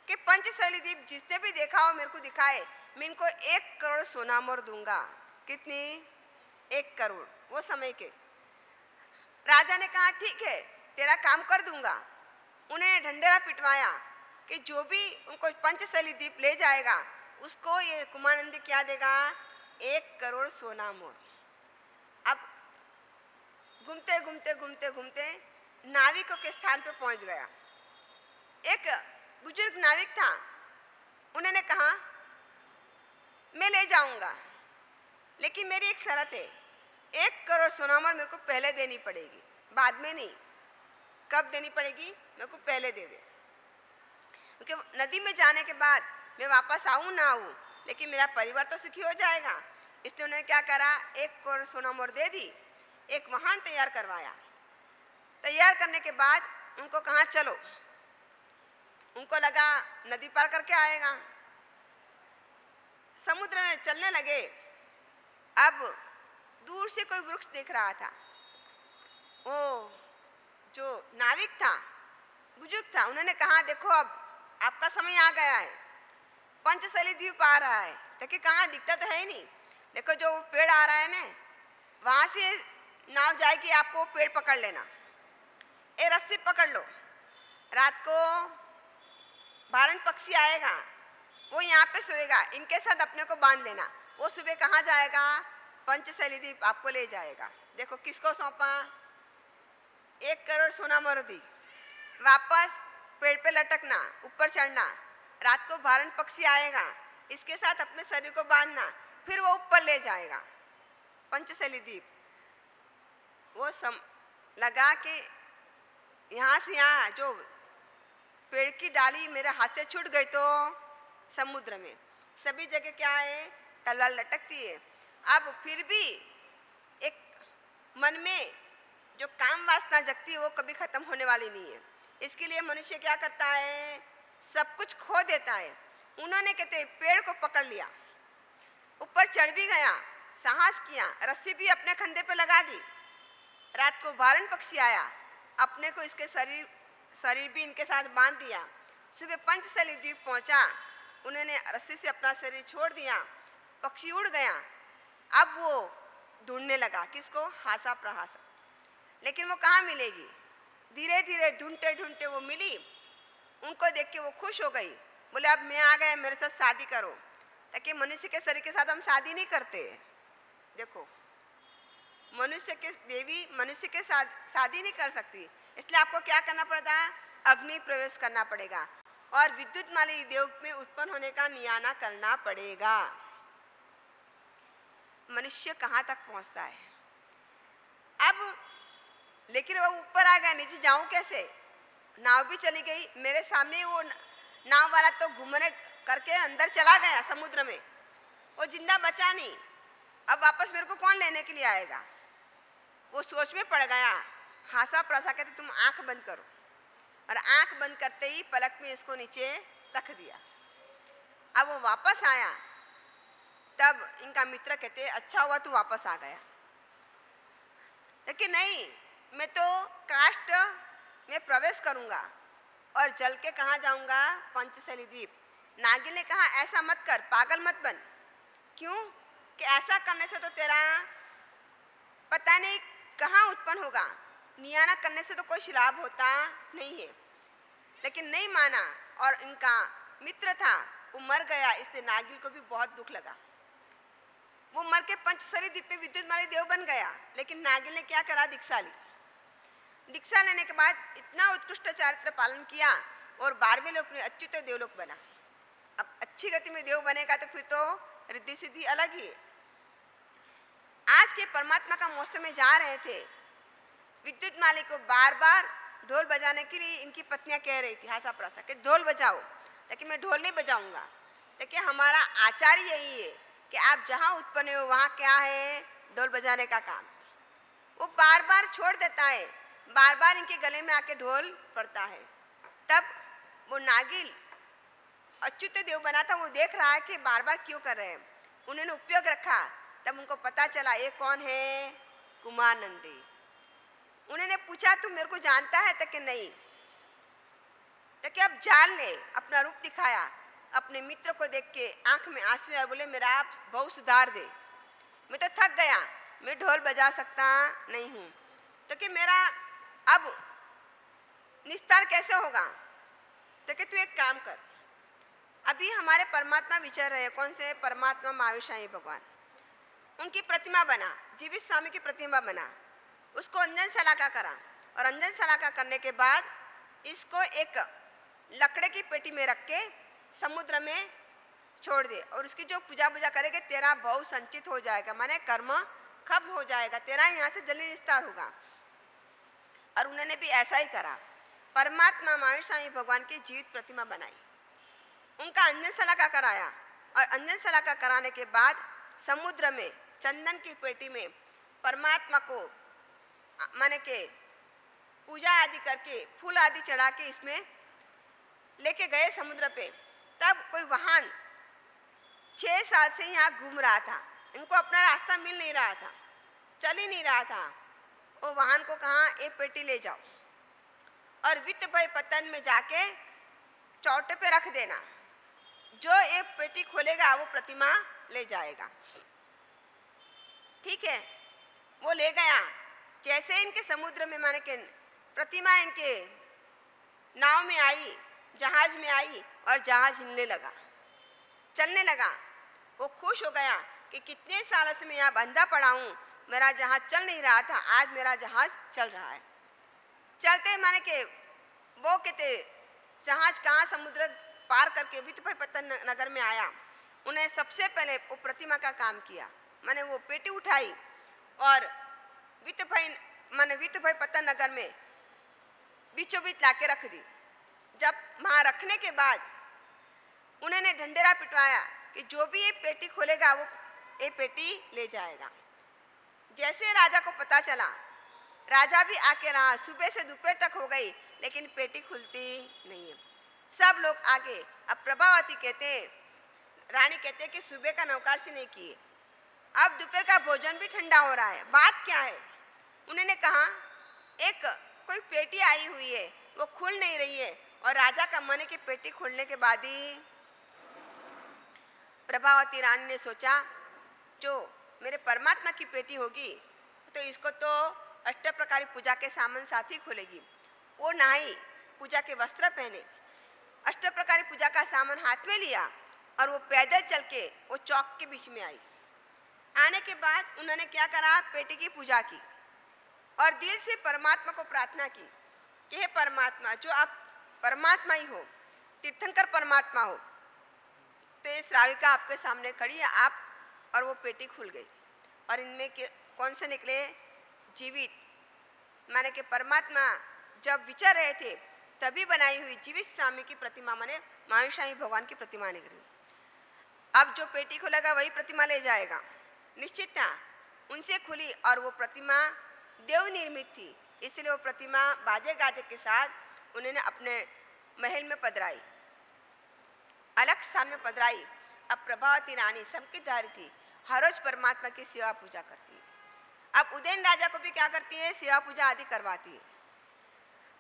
कि पंचशली द्वीप जिसने भी देखा हो मेरे को दिखाए, मैं इनको 1 करोड़ सोना मोहर दूंगा। कितनी? 1 करोड़। वो समय के राजा ने कहा, ठीक है, तेरा काम कर दूंगा। उन्हें ढंडेरा पिटवाया कि जो भी उनको पंचशली द्वीप ले जाएगा उसको ये कुमानंदी क्या देगा, 1 करोड़ सोना मोहर। अब घूमते घूमते घूमते घूमते नाविकों के स्थान पे पहुंच गया। एक बुजुर्ग नाविक था। उन्होंने कहा, मैं ले जाऊंगा, लेकिन मेरी एक शर्त है, 1 करोड़ सोना मोहर मेरे को पहले देनी पड़ेगी, बाद में नहीं। कब देनी पड़ेगी? मेरे को पहले दे दे, क्योंकि नदी में जाने के बाद मैं वापस आऊँ ना आऊँ, लेकिन मेरा परिवार तो सुखी हो जाएगा। इसलिए उन्होंने क्या करा, 1 करोड़ सोना मोहर दे दी। एक वाहन तैयार करवाया। तैयार करने के बाद उनको कहा, चलो। उनको लगा नदी पार करके आएगा। समुद्र में चलने लगे। अब दूर से कोई वृक्ष दिख रहा था। वो जो नाविक था, बुजुर्ग था, उन्होंने कहा, देखो अब आपका समय आ गया है, पंचशली द्वीप आ रहा है। देखिए कहाँ, दिखता तो है ही नहीं। देखो जो पेड़ आ रहा है ना, वहाँ से नाव जाएगी, आपको पेड़ पकड़ लेना, ए रस्सी पकड़ लो। रात को भारण पक्षी आएगा, वो यहाँ पे सोएगा, इनके साथ अपने को बांध लेना। वो सुबह कहाँ जाएगा, पंचशली द्वीप आपको ले जाएगा। देखो किसको सौंपा, 1 करोड़ सोना मोहर दी। वापस पेड़ पे लटकना, ऊपर चढ़ना, रात को भारण पक्षी आएगा, इसके साथ अपने शरीर को बांधना, फिर वो ऊपर ले जाएगा पंचशली द्वीप। वो लगा कि यहाँ से यहाँ जो पेड़ की डाली मेरे हाथ से छूट गई तो समुद्र में सभी जगह क्या है, तलवार लटकती है। अब फिर भी एक मन में जो काम वासना जगती है वो कभी खत्म होने वाली नहीं है। इसके लिए मनुष्य क्या करता है, सब कुछ खो देता है। उन्होंने कहते पेड़ को पकड़ लिया, ऊपर चढ़ भी गया, साहस किया, रस्सी भी अपने कंधे पे लगा दी। रात को भारण पक्षी आया, अपने को इसके शरीर भी इनके साथ बांध दिया। सुबह पंचशली द्वीप पहुंचा, उन्होंने रस्सी से अपना शरीर छोड़ दिया, पक्षी उड़ गया। अब वो ढूंढने लगा किसको, हासा प्रहासा। लेकिन वो कहाँ मिलेगी। धीरे धीरे ढूंढते ढूंढते वो मिली। उनको देख के वो खुश हो गई, बोले अब मैं आ गया, मेरे साथ शादी करो। ताकि मनुष्य के शरीर के साथ हम शादी नहीं करते। देखो मनुष्य के देवी मनुष्य के साथ शादी नहीं कर सकती, इसलिए आपको क्या करना पड़ता है, अग्नि प्रवेश करना पड़ेगा और विद्युत माली देव में उत्पन्न होने का नियाना करना पड़ेगा। मनुष्य कहाँ तक पहुँचता है। अब लेकिन वो ऊपर आ गया, नीचे जाऊं कैसे? नाव भी चली गई मेरे सामने, वो नाव वाला तो घूमने करके अंदर चला गया समुद्र में, वो जिंदा बचा नहीं। अब वापस मेरे को कौन लेने के लिए आएगा? वो सोच में पड़ गया। हासा प्रसा कहते तुम आंख बंद करो, और आंख बंद करते ही पलक में इसको नीचे रख दिया। अब वो वापस आया, तब इनका मित्र कहते अच्छा हुआ तू वापस आ गया, लेकिन नहीं, मैं तो काष्ठ में प्रवेश करूंगा और जल के कहाँ जाऊंगा? पंचशैली द्वीप। नागिन ने कहा ऐसा मत कर, पागल मत बन। क्यों? कि ऐसा करने से तो तेरा पता नहीं कहाँ उत्पन्न होगा, नियाना करने से तो कोई लाभ होता नहीं है। लेकिन नहीं माना, और इनका मित्र था वो मर गया, इसलिए नागिन को भी बहुत दुख लगा। वो मर के पंचशैली द्वीप पे विद्युतमाली देव बन गया। लेकिन नागिन ने क्या करा? दीक्षा ली। दीक्षा लेने के बाद इतना उत्कृष्ट चारित्र पालन किया और 12वें लोक में अच्युत देवलोक बना। अब अच्छी गति में देव बनेगा तो फिर तो रिद्धि सिद्धि अलग ही है। आज के परमात्मा का मौसम में जा रहे थे, विद्युत माली को बार बार ढोल बजाने के लिए इनकी पत्नियां कह रही थी हासा प्रासा कि ढोल बजाओ, लेकिन मैं ढोल नहीं बजाऊंगा। देखिए हमारा आचार्य यही है कि आप जहाँ उत्पन्न हो वहाँ क्या है? ढोल बजाने का काम। वो बार बार छोड़ देता है, बार बार इनके गले में आके ढोल पड़ता है। तब वो नागिन अच्युत देव बना था, वो देख रहा है कि बार बार क्यों कर रहे हैं। उन्होंने उपयोग रखा, तब उनको पता चला ये कौन है? कुमार नंदी। उन्होंने पूछा तू मेरे को जानता है? तक नहीं। तक अब जाल ने अपना रूप दिखाया, अपने मित्र को देख के आंख में आंसू आए, बोले मेरा आप बहुत सुधार दे, मैं तो थक गया, मैं ढोल बजा सकता नहीं हूँ, तो कि मेरा अब निस्तार कैसे होगा? तो कि तू एक काम कर, अभी हमारे परमात्मा विचर रहे, कौन से परमात्मा? महावीर स्वामी भगवान। उनकी प्रतिमा बना, जीवित स्वामी की प्रतिमा बना, उसको अंजन सलाका करा, और अंजन सलाका करने के बाद इसको एक लकड़े की पेटी में रख के समुद्र में छोड़ दे, और उसकी जो पूजा पूजा करेंगे तेरा भाव संचित हो जाएगा, माने कर्म खब हो जाएगा, तेरा यहाँ से जल्दी निस्तार होगा। और उन्होंने भी ऐसा ही करा। परमात्मा महावीर स्वामी भगवान की जीवित प्रतिमा बनाई, उनका अंजन सलाका कराया, और अंजन सलाका कराने के बाद समुद्र में चंदन की पेटी में परमात्मा को माने के पूजा आदि करके फूल आदि चढ़ा के इसमें लेके गए समुद्र पे। तब कोई वाहन 6 साल से यहाँ घूम रहा था, इनको अपना रास्ता मिल नहीं रहा था, चल ही नहीं रहा था। वो वाहन को कहा ये पेटी ले जाओ और वित्त भय पतन में जाके चौटे पे रख देना, जो ये पेटी खोलेगा वो प्रतिमा ले जाएगा। ठीक है, वो ले गया। जैसे इनके समुद्र में माने के प्रतिमा इनके नाव में आई, जहाज में आई, और जहाज हिलने लगा, चलने लगा। वो खुश हो गया कि कितने सालों से मैं यहाँ बंधा पड़ा हूँ, मेरा जहाज चल नहीं रहा था, आज मेरा जहाज चल रहा है। चलते माने के वो कहते जहाज कहाँ समुद्र पार करके वित्तपतन नगर में आया, उन्हें सबसे पहले वो प्रतिमा का काम किया, मैंने वो पेटी उठाई और वित्तभय पतन नगर में बीचों बीच लाके रख दी। जब वहाँ रखने के बाद उन्होंने ढंडेरा पिटवाया कि जो भी ये पेटी खोलेगा वो ये पेटी ले जाएगा। जैसे राजा को पता चला, राजा भी आके रहा, सुबह से दोपहर तक हो गई लेकिन पेटी खुलती नहीं है। सब लोग आगे, अब प्रभावती कहते, रानी कहते कि सुबह का नौकरसी नहीं किए, अब दोपहर का भोजन भी ठंडा हो रहा है, बात क्या है? उन्होंने कहा एक कोई पेटी आई हुई है, वो खुल नहीं रही है, और राजा का मन है कि पेटी खुलने के बाद ही। प्रभावती रानी ने सोचा जो मेरे परमात्मा की पेटी होगी तो इसको तो अष्ट प्रकारी पूजा के सामान साथ ही खोलेगी। वो नहाई, पूजा के वस्त्र पहने, अष्ट प्रकारी पूजा का सामान हाथ में लिया और वो पैदल चल के वो चौक के बीच में आई। आने के बाद उन्होंने क्या करा? पेटी की पूजा की और दिल से परमात्मा को प्रार्थना की कि हे परमात्मा, जो आप परमात्मा ही हो, तीर्थंकर परमात्मा हो, तो ये श्राविका आपके सामने खड़ी है, आप, और वो पेटी खुल गई और इनमें कौन से निकले? जीवित माने कि परमात्मा जब विचर रहे थे तभी बनाई हुई जीवित स्वामी की प्रतिमा माने महावीर भगवान की प्रतिमा निकली। अब जो पेटी खोलेगा वही प्रतिमा ले जाएगा, निश्चित था। उनसे खुली और वो प्रतिमा देव निर्मित थी, इसलिए वो प्रतिमा बाजे गाजे के साथ उन्होंने अपने महल में पधराई, अलग स्थान में पधराई। अब प्रभावती रानी संकितधारी थी, हर रोज परमात्मा की सेवा पूजा करती है। अब उदयन राजा को भी क्या करती है, सेवा पूजा आदि करवाती है।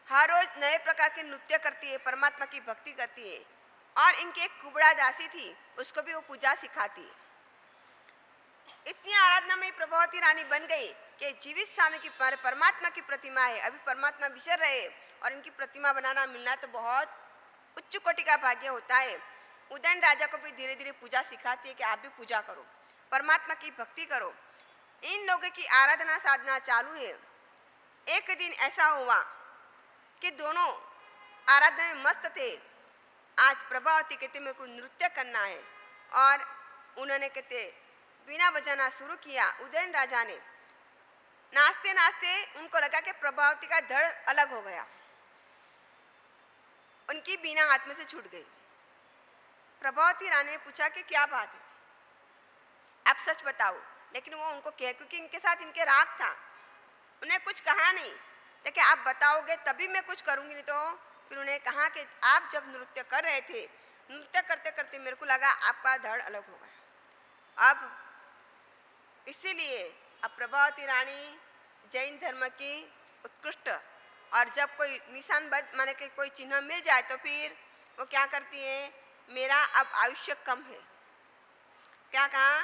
हर रोज नए प्रकार के नृत्य करती है, परमात्मा की भक्ति करती है। और इनकी एक कुबड़ा दासी थी, उसको भी वो पूजा सिखाती है। इतनी आराधना में प्रभावती रानी बन गई कि जीवित स्वामी की परमात्मा की प्रतिमा है, अभी परमात्मा विचर रहे और इनकी प्रतिमा बनाना मिलना तो बहुत उच्च कोटि का भाग्य होता है। उदयन राजा को भी धीरे धीरे पूजा सिखाती है कि आप भी पूजा करो, परमात्मा की भक्ति करो। इन लोगों की आराधना साधना चालू है। एक दिन ऐसा हुआ कि दोनों आराधना में मस्त थे। आज प्रभावती कहते मेरे को नृत्य करना है और उन्होंने कहते बीना बजाना शुरू किया। उदयन राजा ने नाचते नाचते उनको लगा कि प्रभावती का धड़ अलग हो गया, उनकी बीना हाथ में से छूट गई। प्रभावती रानी ने पूछा कि क्या बात है, आप सच बताओ। लेकिन वो उनको कहे, क्योंकि इनके साथ इनके राग था, उन्हें कुछ कहा नहीं, लेकिन आप बताओगे तभी मैं कुछ करूंगी, नहीं तो। फिर उन्हें कहा कि आप जब नृत्य कर रहे थे, नृत्य करते करते मेरे को लगा आपका धड़ अलग हो गया। अब इसीलिए अब प्रभावती रानी जैन धर्म की उत्कृष्ट, और जब कोई निशान माने कि कोई चिन्ह मिल जाए तो फिर वो क्या करती है, मेरा अब आयुष्य कम है, क्या कहा,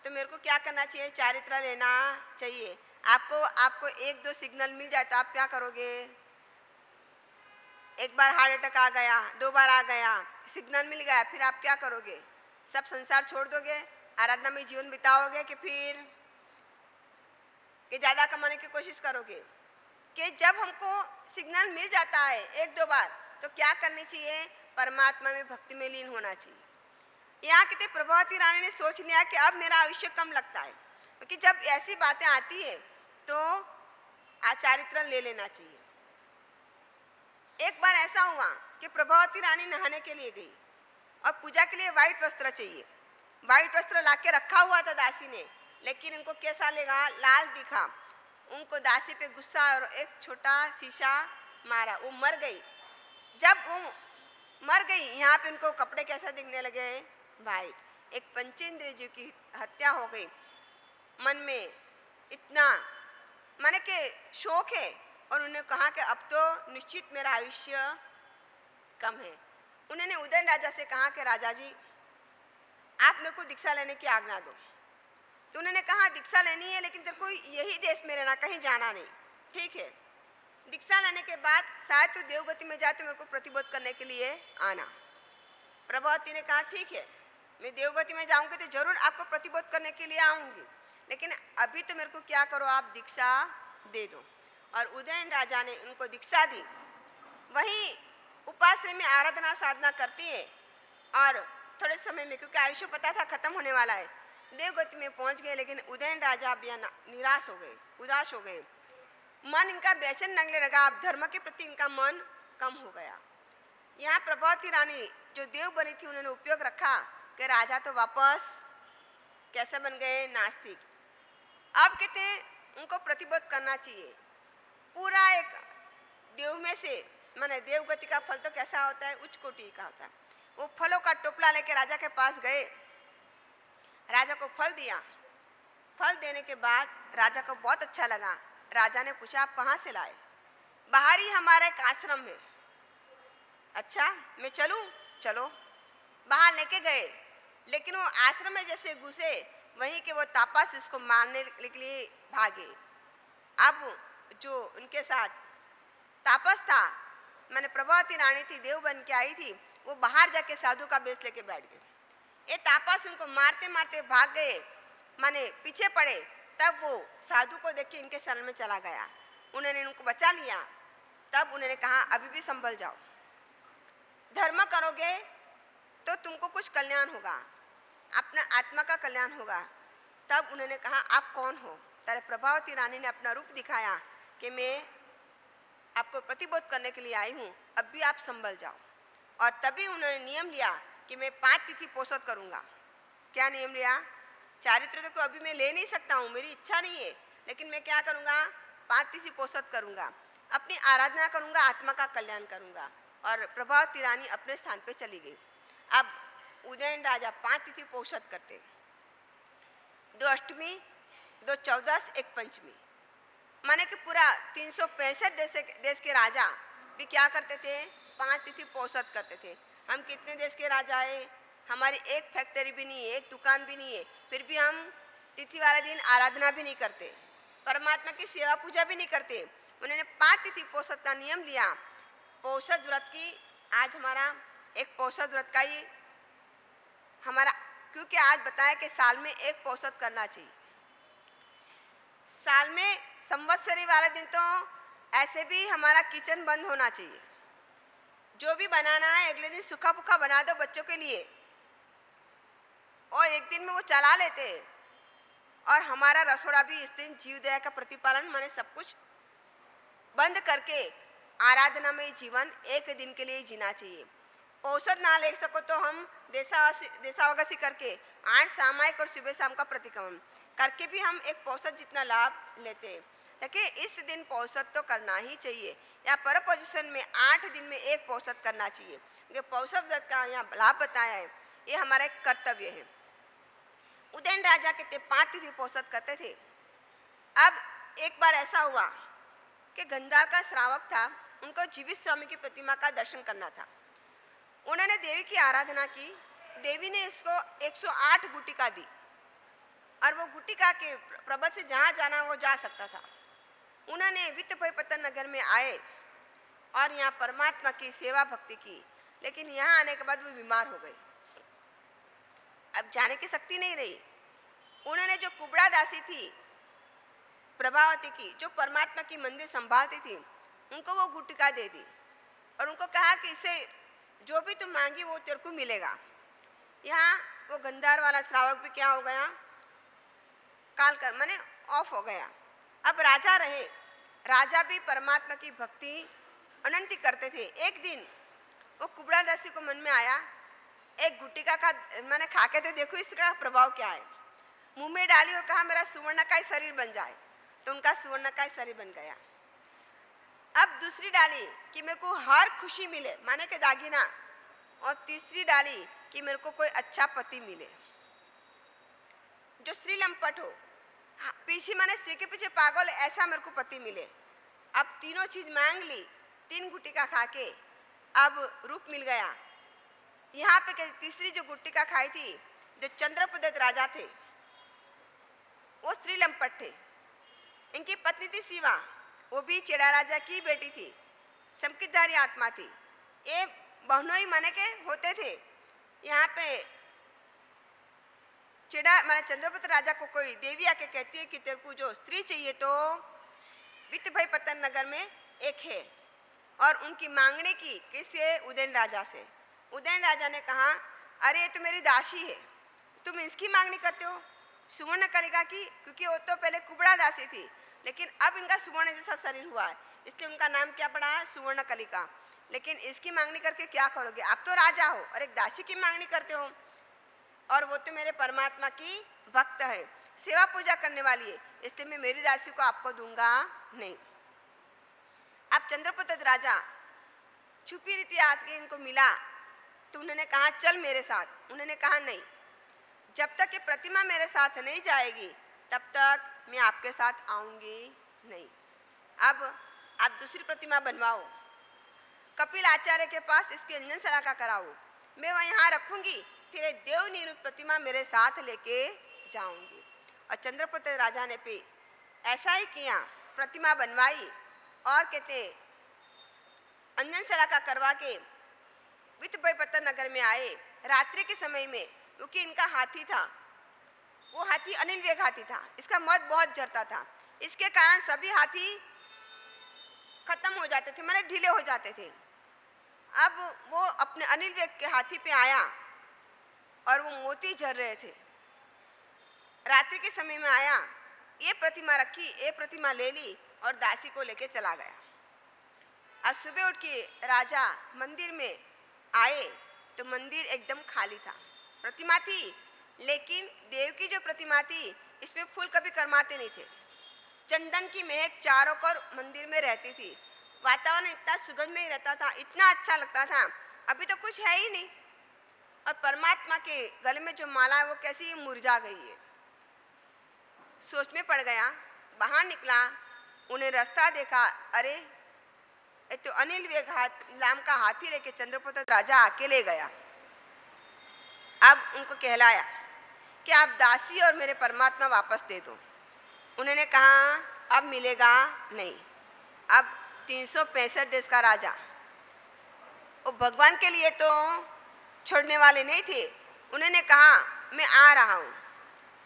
तो मेरे को क्या करना चाहिए, चारित्र लेना चाहिए। आपको एक दो सिग्नल मिल जाए तो आप क्या करोगे, एक बार हार्ट अटैक आ गया, दो बार आ गया, सिग्नल मिल गया, फिर आप क्या करोगे, सब संसार छोड़ दोगे, आराधना में जीवन बिताओगे कि फिर कि ज़्यादा कमाने की कोशिश करोगे। कि जब हमको सिग्नल मिल जाता है एक दो बार तो क्या करनी चाहिए, परमात्मा में भक्ति में लीन होना चाहिए। यहाँ कहते प्रभावती रानी ने सोच लिया कि अब मेरा आयुष्य कम लगता है, क्योंकि जब ऐसी बातें आती है तो आचारित्र ले लेना चाहिए। एक बार ऐसा हुआ कि प्रभावती रानी नहाने के लिए गई और पूजा के लिए वाइट वस्त्र चाहिए। वाइट वस्त्र लाके रखा हुआ था दासी ने, लेकिन उनको कैसा लगा, लाल दिखा। उनको दासी पे गुस्सा और एक छोटा शीशा मारा, वो मर गई। जब वो मर गई, यहाँ पे उनको कपड़े कैसा दिखने लगे, वाइट। एक पंचेंद्रिय जी की हत्या हो गई। मन में इतना माने के शोक है और उन्होंने कहा कि अब तो निश्चित मेरा आयुष्य कम है। उन्होंने उदयन राजा से कहा कि राजा जी आप मेरे को दीक्षा लेने की आज्ञा दो। तो उन्होंने कहा दीक्षा लेनी है, लेकिन तेरे को यही देश में रहना, कहीं जाना नहीं, ठीक है। दीक्षा लेने के बाद शायद तो देवगति में जाए तो मेरे को प्रतिबोध करने के लिए आना। प्रभावती ने कहा ठीक है, मैं देवगति में जाऊंगी तो जरूर आपको प्रतिबोध करने के लिए आऊंगी, लेकिन अभी तो मेरे को क्या करो, आप दीक्षा दे दो। और उदयन राजा ने उनको दीक्षा दी। वहीं उपाश्रय में आराधना साधना करती है और थोड़े समय में, क्योंकि आयुष्य पता था खत्म होने वाला है, देवगति में पहुंच गए। लेकिन उदयन राजा भी निराश हो गए, उदास हो गए, मन इनका बेचैन लगने लगा। अब धर्म के प्रति इनका मन कम हो गया। यहाँ प्रभावती रानी जो देव बनी थी, उन्होंने उपयोग रखा कि राजा तो वापस कैसे बन गए, नास्तिक। अब कहते हैं उनको प्रतिबोध करना चाहिए। पूरा एक देव में से माने देवगति का फल तो कैसा होता है, उच्च कोटि का होता है। वो फलों का टोपला लेके राजा के पास गए, राजा को फल दिया। फल देने के बाद राजा को बहुत अच्छा लगा। राजा ने पूछा आप कहाँ से लाए? बाहर ही हमारे एक आश्रम में। अच्छा मैं चलूं? चलो। बाहर लेके गए, लेकिन वो आश्रम में जैसे घुसे वहीं के वो तापस उसको मारने के लिए भागे। अब जो उनके साथ तापस था, मैंने प्रभावती रानी थी, देव बन के आई थी, वो बाहर जाके साधु का बेस लेके बैठ गए। ये तापस उनको मारते मारते भाग गए, माने पीछे पड़े। तब वो साधु को देख के इनके शरण में चला गया, उन्होंने उनको बचा लिया। तब उन्होंने कहा अभी भी संभल जाओ, धर्म करोगे तो तुमको कुछ कल्याण होगा, अपना आत्मा का कल्याण होगा। तब उन्होंने कहा आप कौन हो? ત્યારે प्रभावती रानी ने अपना रूप दिखाया कि मैं आपको प्रतिबोध करने के लिए आई हूँ, अब भी आप संभल जाओ। और तभी उन्होंने नियम लिया कि मैं 5 तिथि पोषद करूँगा। क्या नियम लिया? चारित्र को अभी मैं ले नहीं सकता हूँ, मेरी इच्छा नहीं है, लेकिन मैं क्या करूँगा? 5 तिथि पोषद करूँगा, अपनी आराधना करूँगा, आत्मा का कल्याण करूँगा। और प्रभावती रानी अपने स्थान पे चली गई। अब उदयन राजा 5 तिथि पोषद करते, 2 अष्टमी, 2 चौदस, 1 पंचमी, माने कि पूरा 365 देश के राजा भी क्या करते थे? 5 तिथि पोषद करते थे। हम कितने देश के राजा है? हमारी एक फैक्ट्री भी नहीं है, एक दुकान भी नहीं है, फिर भी हम तिथि वाले दिन आराधना भी नहीं करते, परमात्मा की सेवा पूजा भी नहीं करते। उन्होंने 5 तिथि पोषद का नियम लिया। पोषद व्रत की आज हमारा एक पोषद व्रत का ही हमारा, क्योंकि आज बताया कि साल में एक पोषद करना चाहिए। साल में संवत्सरी वाले दिन तो ऐसे भी हमारा किचन बंद होना चाहिए। जो भी बनाना है अगले दिन सूखा पुखा बना दो बच्चों के लिए, और एक दिन में वो चला लेते। और हमारा रसोड़ा भी इस दिन जीव दया का प्रतिपालन माने सब कुछ बंद करके आराधना में जीवन एक दिन के लिए जीना चाहिए। औषध ना ले सको तो हम देशावासी करके 8 सामायिक और सुबह शाम का प्रतिक्रमण करके भी हम एक पौषध जितना लाभ लेते हैं। देखिए इस दिन पौषध तो करना ही चाहिए, या पर पोजिशन में 8 दिन में एक पौषध करना चाहिए। ये पौषध व्रत का यहाँ लाभ बताया है, ये हमारा एक कर्तव्य है। उदयन राजा के 5 तिथि पौषध करते थे। अब एक बार ऐसा हुआ कि गंधार का श्रावक था, उनको जीवित स्वामी की प्रतिमा का दर्शन करना था। उन्होंने देवी की आराधना की, देवी ने इसको 108 गुटिका दी, और वो गुटिका के प्रबल से जहाँ जाना वो जा सकता था। उन्होंने वित्त भय पतन नगर में आए और यहाँ परमात्मा की सेवा भक्ति की, लेकिन यहाँ आने के बाद वो बीमार हो गए, अब जाने की शक्ति नहीं रही। उन्होंने जो कुबड़ा दासी थी प्रभावती की, जो परमात्मा की मंदिर संभालती थी, उनको वो गुटिका दे दी और उनको कहा कि इसे जो भी तुम मांगी वो तेरे को मिलेगा। यहाँ वो गंधार वाला श्रावक भी क्या हो गया? काल कर माने ऑफ हो गया। अब राजा रहे, राजा भी परमात्मा की भक्ति अनंती करते थे। एक दिन वो कुबड़ा दासी को मन में आया, एक गुटिका का मैंने खा के तो देखो इसका प्रभाव क्या है। मुंह में डाली और कहा मेरा सुवर्ण का ही शरीर बन जाए, तो उनका सुवर्ण का ही शरीर बन गया। अब दूसरी डाली कि मेरे को हर खुशी मिले, माने के दागिना, और तीसरी डाली कि मेरे को कोई अच्छा पति मिले जो स्त्री लंपट हो, पीछे माने स्त्री के पीछे पागल, ऐसा मेरे को पति मिले। अब तीनों चीज मांग ली, 3 गुटिका खा के अब रूप मिल गया। यहाँ पे तीसरी जो गुटिका खाई थी, जो चंद्रप्रदत्त राजा थे, वो स्त्री लंपट थे। इनकी पत्नी थी शिवा, वो भी चेड़ा राजा की बेटी थी, संकितधारी आत्मा थी। ये बहनों ही माने के होते थे। यहाँ पे चेड़ा माने चंद्रप्रदत्त राजा को कोई देवी आके कहती है कि तेरे को जो स्त्री चाहिए तो वित्त भय पतन नगर में एक है, और उनकी मांगने की किससे? उदयन राजा से। उदयन राजा ने कहा अरे ये तो मेरी दासी है, तुम इसकी मांगनी करते हो सुवर्ण कलिका की, क्योंकि वो तो पहले कुबड़ा दासी थी, लेकिन अब इनका सुवर्ण जैसा शरीर हुआ है, इसलिए उनका नाम क्या पड़ा है? सुवर्ण कलिका। लेकिन इसकी मांगनी करके क्या करोगे? आप तो राजा हो और एक दासी की मांगनी करते हो, और वो तो मेरे परमात्मा की भक्त है, सेवा पूजा करने वाली है, इसलिए मैं मेरी दासी को आपको दूंगा नहीं। अब चंद्रप्रदत्त राजा छुपी रीति आज के इनको मिला, तो उन्होंने कहा चल मेरे साथ। उन्होंने कहा नहीं, जब तक ये प्रतिमा मेरे साथ नहीं जाएगी तब तक मैं आपके साथ आऊंगी नहीं। अब आप दूसरी प्रतिमा बनवाओ, कपिल आचार्य के पास इसकी अंजन सलाका कराओ, मैं वहाँ यहाँ रखूंगी, फिर एक देव निरूप प्रतिमा मेरे साथ लेके जाऊंगी। और चंद्रप्रदत्त राजा ने पे ऐसा ही किया, प्रतिमा बनवाई और कहते अंजन सलाका करवा के वित्त भय पतन नगर में आए। रात्रि के समय में, क्योंकि इनका हाथी था, वो हाथी अनिल वेग हाथी था, इसका मद बहुत जरता था, इसके कारण सभी हाथी खत्म हो जाते थे, माने ढीले हो जाते थे। अब वो अपने अनिल वेग के हाथी पे आया और वो मोती झर रहे थे। रात्रि के समय में आया ये प्रतिमा रखी, ये प्रतिमा ले ली और दासी को लेके चला गया। अब सुबह उठ के राजा मंदिर में आए तो मंदिर एकदम खाली था। प्रतिमा थी लेकिन देव की जो प्रतिमा थी इसमें फूल कभी करमाते नहीं थे। चंदन की महक चारों ओर मंदिर में रहती थी। वातावरण इतना सुगंध में ही रहता था, इतना अच्छा लगता था। अभी तो कुछ है ही नहीं और परमात्मा के गले में जो माला है वो कैसी मुरझा गई है। सोच में पड़ गया, बाहर निकला, उन्हें रास्ता देखा, अरे ये तो अनिल वेघात नाम का हाथी लेके चंद्रपुत्र राजा अकेले गया। अब उनको कहलाया कि आप दासी और मेरे परमात्मा वापस दे दो। उन्होंने कहा अब मिलेगा नहीं। अब 365 देश का राजा, वो भगवान के लिए तो छोड़ने वाले नहीं थे। उन्होंने कहा मैं आ रहा हूँ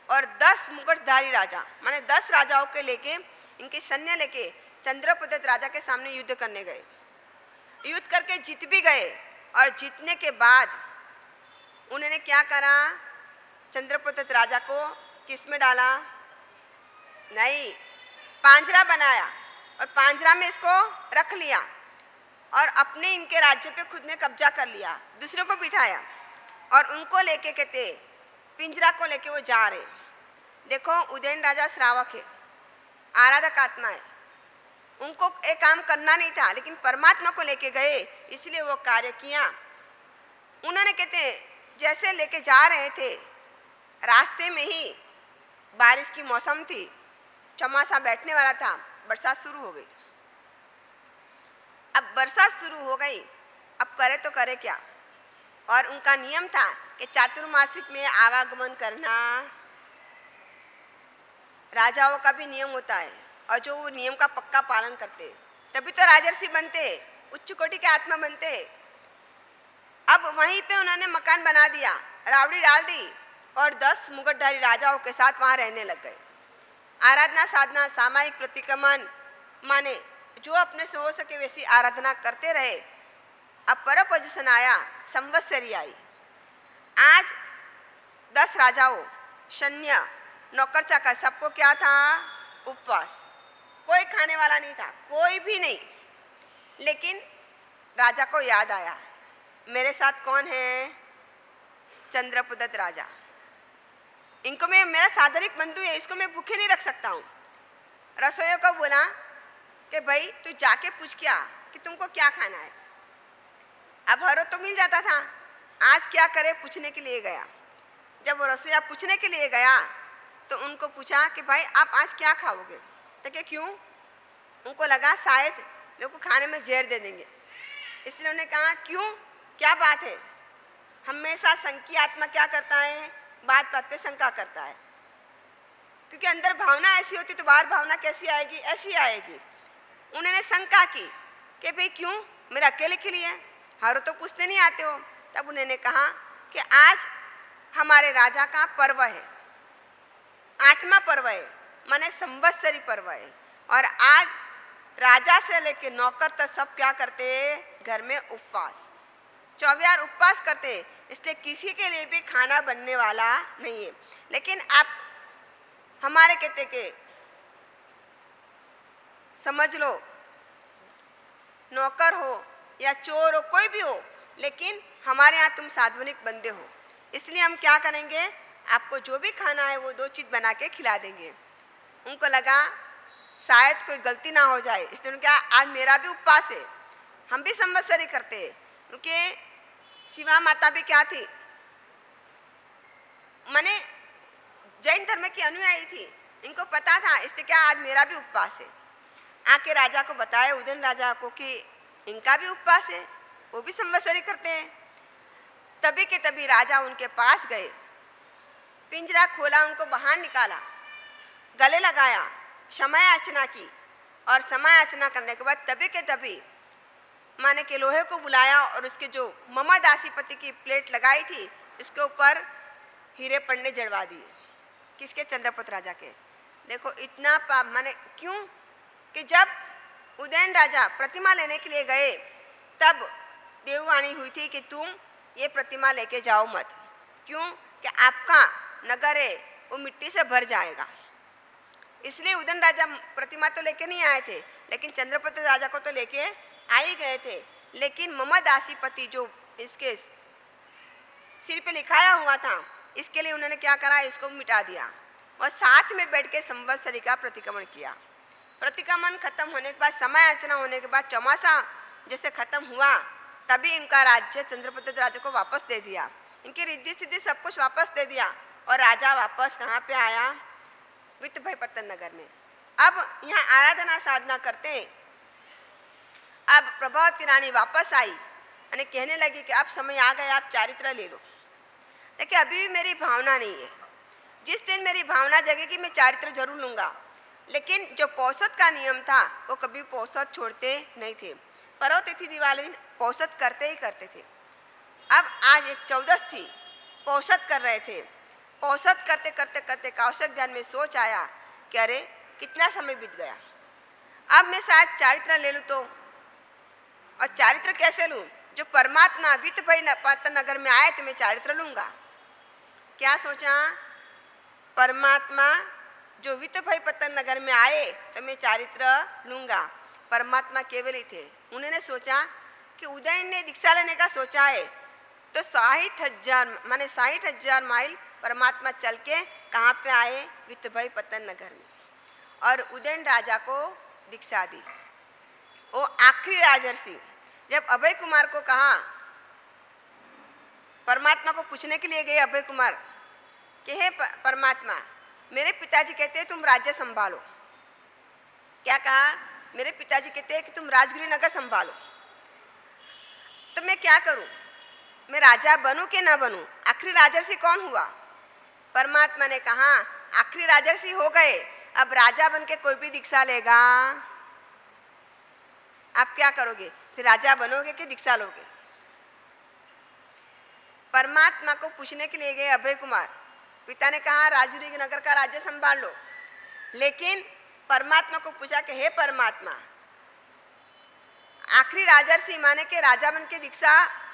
और 10 मुकुटधारी राजा माने 10 राजाओं के लेके, इनके सैन्य लेके चंद्रपुत्र राजा के सामने युद्ध करने गए। युद्ध करके जीत भी गए और जीतने के बाद उन्होंने क्या करा, चंद्रपुत्र राजा को किस में डाला, नहीं, पांजरा बनाया और पांजरा में इसको रख लिया और अपने इनके राज्य पे खुद ने कब्जा कर लिया। दूसरों को बिठाया और उनको लेके कहते पिंजरा को लेके वो जा रहे। देखो उदयन राजा श्रावक है, आराधक आत्मा है, उनको एक काम करना नहीं था लेकिन परमात्मा को लेके गए इसलिए वो कार्य किया। उन्होंने कहते जैसे लेके जा रहे थे रास्ते में ही बारिश की मौसम थी, चौमासा बैठने वाला था, बरसात शुरू हो गई। अब बरसात शुरू हो गई, अब करे तो करे क्या। और उनका नियम था कि चातुर्मासिक में आवागमन करना राजाओं का भी नियम होता है और जो वो नियम का पक्का पालन करते तभी तो राजर्षि बनते, उच्च कोटि के आत्मा बनते। अब वहीं पे उन्होंने मकान बना दिया, रावड़ी डाल दी और 10 मुकुटधारी राजाओं के साथ वहाँ रहने लग गए। आराधना साधना सामायिक प्रतिक्रमण माने जो अपने से हो सके वैसी आराधना करते रहे। अब पर पोजिशन आया, संवत्सरी आई। आज 10 राजाओं, सैन्य, नौकर चाकर सबको क्या था, उपवास। कोई खाने वाला नहीं था, कोई भी नहीं। लेकिन राजा को याद आया मेरे साथ कौन है, चंद्रपुत्र राजा, इनको मैं, मेरा सादरिक बंधु है, इसको मैं भूखे नहीं रख सकता हूँ। रसोइयों को बोला कि भाई तू जाके पूछ क्या कि तुमको क्या खाना है। अब हर रोज तो मिल जाता था, आज क्या करे पूछने के लिए गया। जब वो रसोईया पूछने के लिए गया तो उनको पूछा कि भाई आप आज क्या खाओगे। तो क्या क्यों, उनको लगा शायद मेरे को खाने में जहर दे देंगे, इसलिए उन्होंने कहा क्यों, क्या बात है। हमेशा संकी आत्मा क्या करता है, बात बात पे शंका करता है, क्योंकि अंदर भावना ऐसी होती तो बाहर भावना कैसी आएगी, ऐसी आएगी। उन्होंने शंका की कि भाई क्यों, मेरे अकेले के लिए, हर तो पूछते नहीं आते हो। तब उन्होंने कहा कि आज हमारे राजा का पर्व है, 8वां पर्व है, माने संवत्सरी पर्व है। और आज राजा से लेके नौकर तक सब क्या करते, घर में उपवास, 24 उपवास करते, इसलिए किसी के लिए भी खाना बनने वाला नहीं है। लेकिन आप हमारे कहते के समझ लो, नौकर हो या चोर हो, कोई भी हो, लेकिन हमारे यहाँ तुम साधुनिक बंदे हो, इसलिए हम क्या करेंगे, आपको जो भी खाना है वो 2 चीज़ बना के खिला देंगे। उनको लगा शायद कोई गलती ना हो जाए, इसलिए उन्होंने कहा आज मेरा भी उपवास है, हम भी संवत्सरी करते हैं। क्योंकि शिवा माता भी क्या थी, माने जैन धर्म की अनुयायी थी, इनको पता था, इसलिए क्या आज मेरा भी उपवास है। आके राजा को बताया, उदयन राजा को, कि इनका भी उपवास है, वो भी संवत्सरी करते हैं। तभी के तभी राजा उनके पास गए, पिंजरा खोला, उनको बाहर निकाला, गले लगाया, समय याचना की और समय याचना करने के बाद तभी के तभी माने के लोहे को बुलाया और उसके जो ममा दासीपति की प्लेट लगाई थी उसके ऊपर हीरे पन्ने जड़वा दिए। किसके, चंद्रपुत्र राजा के। देखो इतना पाप, माने क्यों कि जब उदयन राजा प्रतिमा लेने के लिए गए तब देववाणी हुई थी कि तुम ये प्रतिमा लेके जाओ मत, क्यों कि आपका नगर है वो मिट्टी से भर जाएगा। इसलिए उदयन राजा प्रतिमा तो लेके नहीं आए थे, लेकिन चंद्रप्रद्ध राजा को तो लेके आ ही गए थे। लेकिन मम दासीपति जो इसके सिर पे लिखाया हुआ था, इसके लिए उन्होंने क्या करा, इसको मिटा दिया और साथ में बैठ के संवत्सरी का प्रतिक्रमण किया। प्रतिक्रमण खत्म होने के बाद, समय अर्चना होने के बाद, चौमासा जैसे खत्म हुआ, तभी इनका राज्य चंद्रप्रद्ध राजा को वापस दे दिया। इनकी रिद्धि सिद्धि सब कुछ वापस दे दिया और राजा वापस कहाँ पे आया, वित्तभयपत्तन नगर में। अब यहाँ आराधना साधना करते। अब प्रभावती रानी वापस आई और कहने लगी कि अब समय आ गया, आप चारित्र ले लो। देखिए अभी भी मेरी भावना नहीं है, जिस दिन मेरी भावना जगेगी मैं चारित्र जरूर लूँगा। लेकिन जो पौषध का नियम था वो कभी पौषध छोड़ते नहीं थे। पर्व तिथि दिवाली दिन पौषध करते ही करते थे। अब आज एक 14 थी, पौषध कर रहे थे। पौषध करते करते करते कौशिक ध्यान में सोच आया कि अरे कितना समय बीत गया, अब मैं शायद चारित्र ले लूँ तो। और चारित्र कैसे लूँ, जो परमात्मा वित्तभयपत्तन नगर में आए तो मैं चारित्र लूँगा। क्या सोचा, परमात्मा जो वित्तभयपत्तन नगर में आए तो मैं चारित्र लूँगा। परमात्मा केवल ही थे। उन्होंने सोचा कि उदयन ने दीक्षा लेने का सोचा है तो 60,000 माने 60,000 माइल परमात्मा चल के कहाँ पे आए, वित्तभयपत्तन नगर में, और उदयन राजा को दीक्षा दी। वो आखिरी राजर्षि जब अभय कुमार को कहा, परमात्मा को पूछने के लिए गए अभय कुमार कि हे परमात्मा, मेरे पिताजी कहते हैं तुम राज्य संभालो। क्या कहा, मेरे पिताजी कहते हैं कि तुम राजगिरी नगर संभालो, तो मैं क्या करूं, मैं राजा बनूं कि ना बनूं, आखिरी राजर्षि कौन हुआ। परमात्मा ने कहा आखिरी राजर्षि हो गए, अब राजा बन के कोई भी दीक्षा लेगा, आप क्या करोगे, फिर राजा बनोगे कि दीक्षा लोगे। परमात्मा को पूछने के लिए गए अभय कुमार। पिता ने कहा राजगिरी नगर का राज्य संभाल लो, लेकिन परमात्मा को पूछा कि हे परमात्मा, आखिरी राजर्षि माने के राजा बन के दीक्षा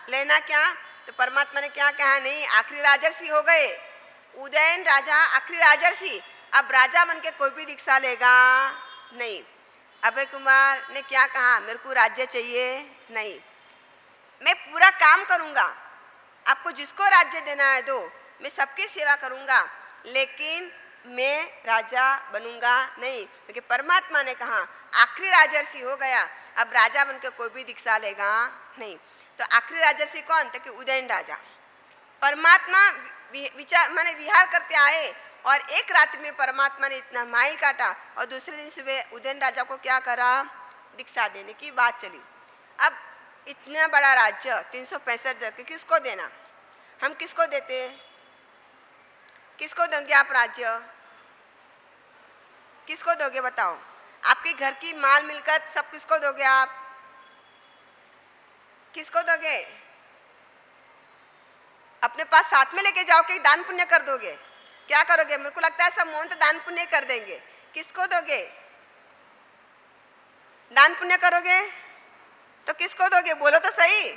लेना क्या, तो परमात्मा ने क्या कहा, नहीं आखिरी राजर्षि हो गए, उदयन राजा आखिरी राजर्षि, अब राजा बन के कोई भी दीक्षा लेगा नहीं। अभय कुमार ने क्या कहा, मेरे को राज्य चाहिए नहीं, मैं पूरा काम करूँगा, आपको जिसको राज्य देना है दो, मैं सबकी सेवा करूँगा, लेकिन मैं राजा बनूंगा नहीं, क्योंकि परमात्मा ने कहा आखिरी राजर्षि हो गया, अब राजा बनकर कोई भी दीक्षा लेगा नहीं। तो आखिरी राजर्षि कौन थे कि उदयन राजा। परमात्मा विचार माने विहार करते आए और एक रात्रि में परमात्मा ने इतना माइल काटा और दूसरे दिन सुबह उदयन राजा को क्या करा, दीक्षा देने की बात चली। अब इतना बड़ा राज्य 365 किसको देना, हम किसको देते, किसको दोगे आप राज्य, किसको दोगे बताओ, आपके घर की माल मिलकत सब किसको दोगे, आप किसको दोगे, अपने पास साथ में लेके जाओ कि दान पुण्य कर दोगे, क्या करोगे, मेरे को लगता है सब मोहन तो दान पुण्य कर देंगे, किसको दोगे, दान पुण्य करोगे तो किसको दोगे, बोलो तो सही,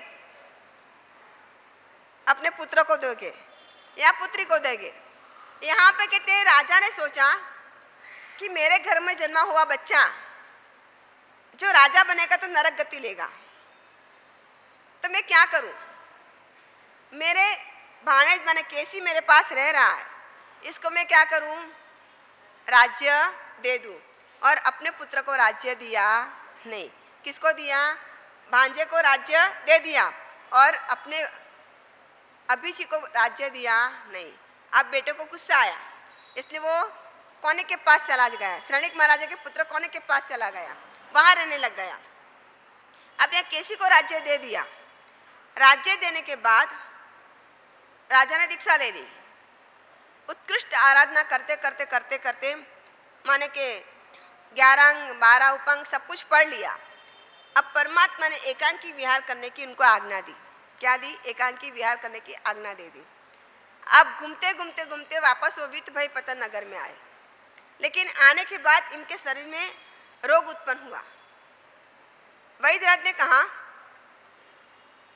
अपने पुत्र को दोगे या पुत्री को दोगे। यहाँ पे कहते हैं राजा ने सोचा कि मेरे घर में जन्मा हुआ बच्चा जो राजा बनेगा तो नरक गति लेगा, तो मैं क्या करूं, मेरे भाणेज माने केसी मेरे पास रह रहा है, इसको मैं क्या करूं, राज्य दे दूं। और अपने पुत्र को राज्य दिया नहीं, किसको दिया, भांजे को राज्य दे दिया और अपने अभिजी को राज्य दिया नहीं। अब बेटे को गुस्सा आया, इसलिए वो कोने के पास चला गया, श्रेणिक महाराजा के पुत्र कोने के पास चला गया, वहां रहने लग गया। अब यहाँ केसी को राज्य दे दिया, राज्य देने के बाद राजा ने दीक्षा ले ली, उत्कृष्ट आराधना करते करते करते करते माने के 11 अंग 12 उपंग सब कुछ पढ़ लिया। अब परमात्मा ने एकांकी विहार करने की उनको आज्ञा दी, क्या दी, एकांकी विहार करने की आज्ञा दे दी। अब घूमते घूमते घूमते वापस वो वित्तभयपत्तन नगर में आए, लेकिन आने के बाद इनके शरीर में रोग उत्पन्न हुआ। वैद्यराज ने कहा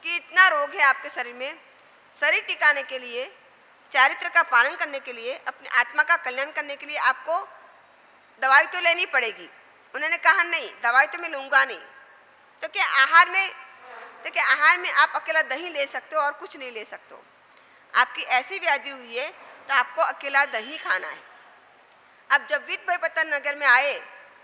कि इतना रोग है आपके शरीर में, शरीर टिकाने के लिए, चारित्र का पालन करने के लिए, अपनी आत्मा का कल्याण करने के लिए आपको दवाई तो लेनी पड़ेगी। उन्होंने कहा नहीं, दवाई तो मैं लूँगा नहीं। तो क्या आहार में आप अकेला दही ले सकते हो और कुछ नहीं ले सकते हो। आपकी ऐसी व्याधि हुई है तो आपको अकेला दही खाना है। अब जब विद भाई पतन नगर में आए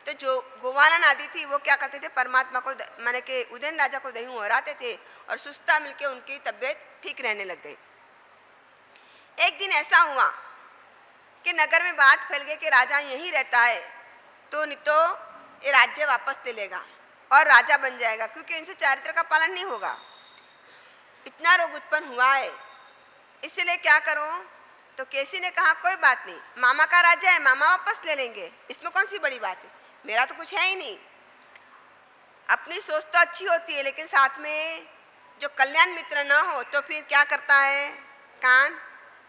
तो जो गोवालन आदि थी वो क्या करते थे, परमात्मा को माने के उदयन राजा को दही उहराते थे और सुस्ता मिलके उनकी तबीयत ठीक रहने लग गई। एक दिन ऐसा हुआ कि नगर में बात फैल गई कि राजा यहीं रहता है तो नहीं तो ये राज्य वापस ले लेगा और राजा बन जाएगा, क्योंकि इनसे चारित्र का पालन नहीं होगा। इतना रोग उत्पन्न हुआ है, इसलिए क्या करो। तो केसी ने कहा कोई बात नहीं, मामा का राज्य है, मामा वापस ले लेंगे, इसमें कौन सी बड़ी बात है, मेरा तो कुछ है ही नहीं। अपनी सोच तो अच्छी होती है, लेकिन साथ में जो कल्याण मित्र ना हो तो फिर क्या करता है कान।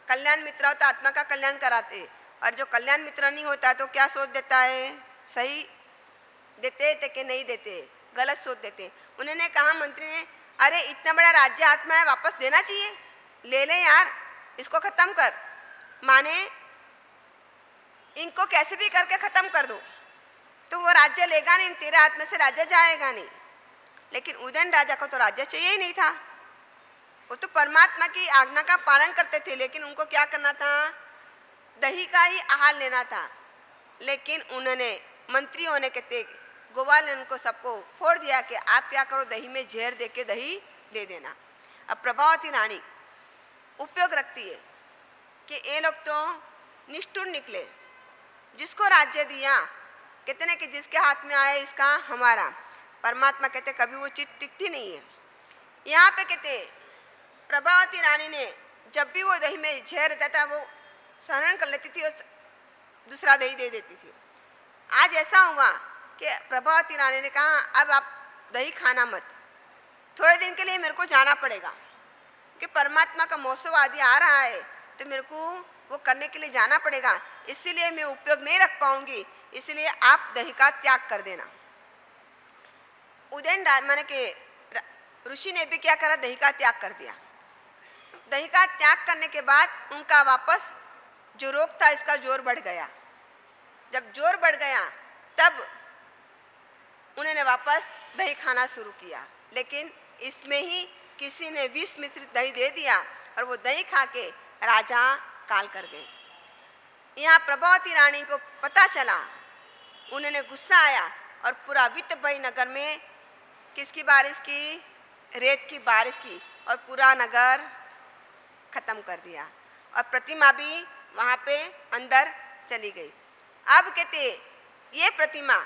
कल्याण मित्र हो तो आत्मा का कल्याण कराते, और जो कल्याण मित्र नहीं होता तो क्या सोच देता है, सही देते थे कि नहीं देते, गलत सोच देते। उन्होंने कहा मंत्री ने, अरे इतना बड़ा राज्य हाथ में है, वापस देना चाहिए, ले ले यार, इसको खत्म कर, माने इनको कैसे भी करके खत्म कर दो। तो वो राज्य लेगा नहीं, तेरे हाथ में से राज्य जाएगा नहीं। लेकिन उदयन राजा को तो राज्य चाहिए ही नहीं था, वो तो परमात्मा की आज्ञा का पालन करते थे, लेकिन उनको क्या करना था, दही का ही आहार लेना था। लेकिन उन्होंने मंत्री होने के थे गोवालन को सबको फोड़ दिया कि आप क्या करो, दही में जहर दे के दही दे देना। अब प्रभावती रानी उपयोग रखती है कि ये लोग तो निष्ठुर निकले, जिसको राज्य दिया कहते ना कि जिसके हाथ में आया इसका हमारा। परमात्मा कहते कभी वो चित टिकती नहीं है। यहाँ पे कहते प्रभावती रानी ने जब भी वो दही में जहर रहता था वो सहन कर लेती थी और दूसरा दही दे देती थी। आज ऐसा हुआ कि प्रभावती रानी ने कहा अब आप दही खाना मत, थोड़े दिन के लिए मेरे को जाना पड़ेगा कि परमात्मा का महोत्सव आदि आ रहा है तो मेरे को वो करने के लिए जाना पड़ेगा, इसीलिए मैं उपयोग नहीं रख पाऊंगी, इसलिए आप दही का त्याग कर देना। उदयन माने के ऋषि ने भी क्या करा, दही का त्याग कर दिया। दही का त्याग करने के बाद उनका वापस जो रोग था इसका जोर बढ़ गया। जब जोर बढ़ गया तब उन्होंने वापस दही खाना शुरू किया, लेकिन इसमें ही किसी ने विष मिश्रित दही दे दिया और वो दही खा के राजा काल कर गए। यहाँ प्रभावती रानी को पता चला, उन्होंने गुस्सा आया और पूरा वित्त भाई नगर में किसकी बारिश की, रेत की बारिश की, और पूरा नगर खत्म कर दिया और प्रतिमा भी वहाँ पे अंदर चली गई। अब कहते ये प्रतिमा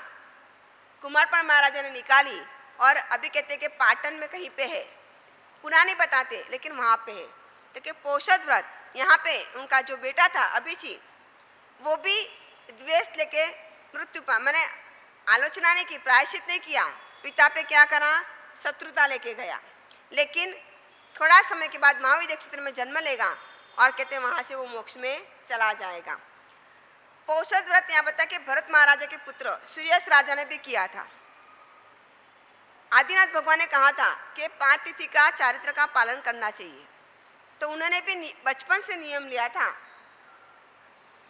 कुमारपाल महाराजा ने निकाली और अभी कहते कि पाटन में कहीं पे है, पुराने बताते लेकिन वहाँ पे है। तो कि पोषद व्रत यहाँ पे उनका जो बेटा था अभिची, वो भी द्वेष लेके मृत्यु पा, मैंने आलोचना नहीं की, प्रायश्चित नहीं किया, पिता पे क्या करा, शत्रुता लेके गया। लेकिन थोड़ा समय के बाद महावीर क्षेत्र में जन्म लेगा और कहते हैं वहाँ से वो मोक्ष में चला जाएगा। पौषध व्रत यहाँ बता के भरत महाराजा के पुत्र सूर्यस राजा ने भी किया था। आदिनाथ भगवान ने कहा था कि 5 तिथि का चारित्र का पालन करना चाहिए, तो उन्होंने भी बचपन से नियम लिया था।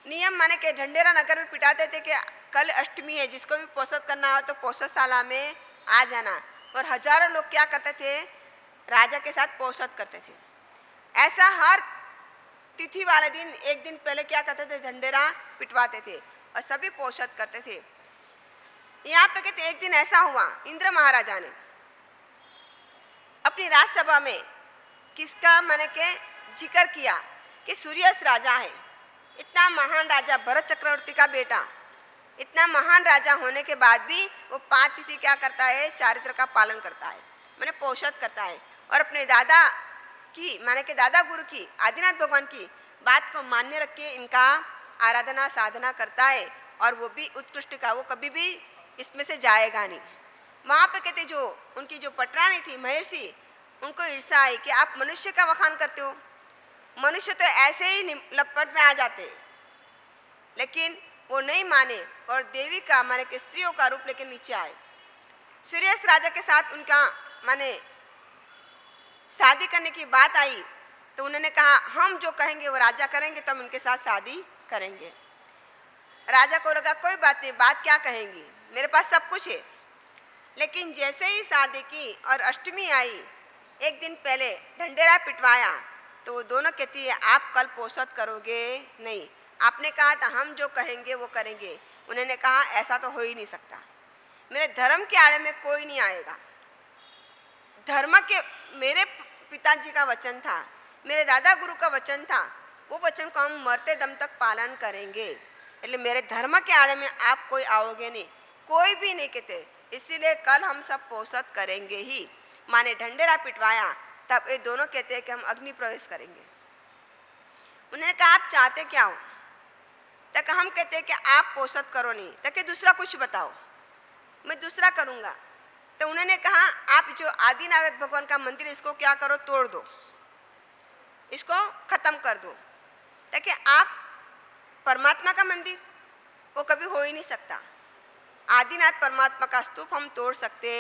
नियम माने के ढंडेरा नगर में पिटाते थे कि कल अष्टमी है, जिसको भी पोषद करना हो तो पोषदशाला में आ जाना, और हजारों लोग क्या करते थे, राजा के साथ पोषद करते थे। ऐसा हर तिथि वाले दिन एक दिन पहले क्या करते थे, ढंडेरा पिटवाते थे और सभी पोषद करते थे। यहाँ पे कहते एक दिन ऐसा हुआ, इंद्र महाराजा ने अपनी राज्यसभा में किसका मैंने के जिक्र किया कि सूर्यस राजा है, इतना महान राजा, भरत चक्रवर्ती का बेटा, इतना महान राजा होने के बाद भी वो 5 तिथि क्या करता है, चारित्र का पालन करता है, मैंने पोषद करता है, और अपने दादा की माने के दादा गुरु की आदिनाथ भगवान की बात को मान्य रख के इनका आराधना साधना करता है, और वो भी उत्कृष्ट का, वो कभी भी इसमें से जाएगा नहीं। वहाँ पे कहते जो उनकी जो पटरानी थी महर्षि, उनको ईर्ष्या आई कि आप मनुष्य का वखान करते हो, मनुष्य तो ऐसे ही लपट में आ जाते, लेकिन वो नहीं माने और देवी का माने के स्त्रियों का रूप लेके नीचे आए। सूर्यस राजा के साथ उनका माने शादी करने की बात आई तो उन्होंने कहा हम जो कहेंगे वो राजा करेंगे, तो हम उनके साथ शादी करेंगे। राजा को लगा कोई बात नहीं, बात क्या कहेंगी, मेरे पास सब कुछ है। लेकिन जैसे ही शादी की और अष्टमी आई, एक दिन पहले ढंढेरा पिटवाया, तो वो दोनों कहती है आप कल पोषत करोगे नहीं। आपने कहा था हम जो कहेंगे वो करेंगे। उन्होंने कहा ऐसा तो हो ही नहीं सकता, मेरे धर्म के आड़े में कोई नहीं आएगा। धर्म के मेरे पिताजी का वचन था, मेरे दादा गुरु का वचन था, वो वचन को हम मरते दम तक पालन करेंगे। એટલે मेरे धर्म के आड़े में आप कोई आओगे नहीं, कोई भी नहीं कहते। इसीलिए कल हम सब पोषत करेंगे ही। माने ढंढेरा पिटवाया, तब ये दोनों कहते हैं कि हम अग्नि प्रवेश करेंगे। उन्होंने कहा आप चाहते क्या हो? तक हम कहते हैं कि आप पोषत करो नहीं, तक दूसरा कुछ बताओ, मैं दूसरा करूँगा। तो उन्होंने कहा आप जो आदिनाथ भगवान का मंदिर इसको क्या करो, तोड़ दो, इसको खत्म कर दो। ताकि आप परमात्मा का मंदिर वो कभी हो ही नहीं सकता। आदिनाथ परमात्मा का स्तूप हम तोड़ सकते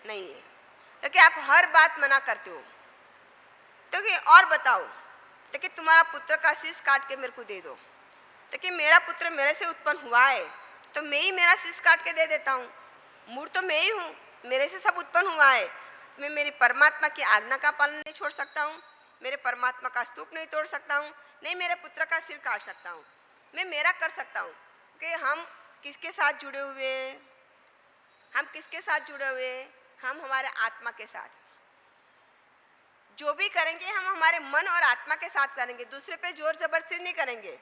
नहीं है। तो कि आप हर बात मना करते हो। तो कि और बताओ, तो कि तुम्हारा पुत्र का शीश काट के मेरे को दे दो। तो कि मेरा पुत्र मेरे से उत्पन्न हुआ है, तो मैं ही मेरा शीश काट के दे देता हूँ। मूल तो मैं ही हूँ, मेरे से सब उत्पन्न हुआ है। मैं मेरी परमात्मा की आज्ञा का पालन नहीं छोड़ सकता हूँ, मेरे परमात्मा का स्तूप नहीं तोड़ सकता हूँ, नहीं मेरे पुत्र का सिर काट सकता हूँ। मैं मेरा कर सकता हूँ कि हम किसके साथ जुड़े हुए हैं, हम किसके साथ जुड़े हुए हैं, हम हमारे आत्मा के साथ। जो भी करेंगे हम हमारे मन और आत्मा के साथ करेंगे, दूसरे पे जोर जबरदस्ती नहीं करेंगे।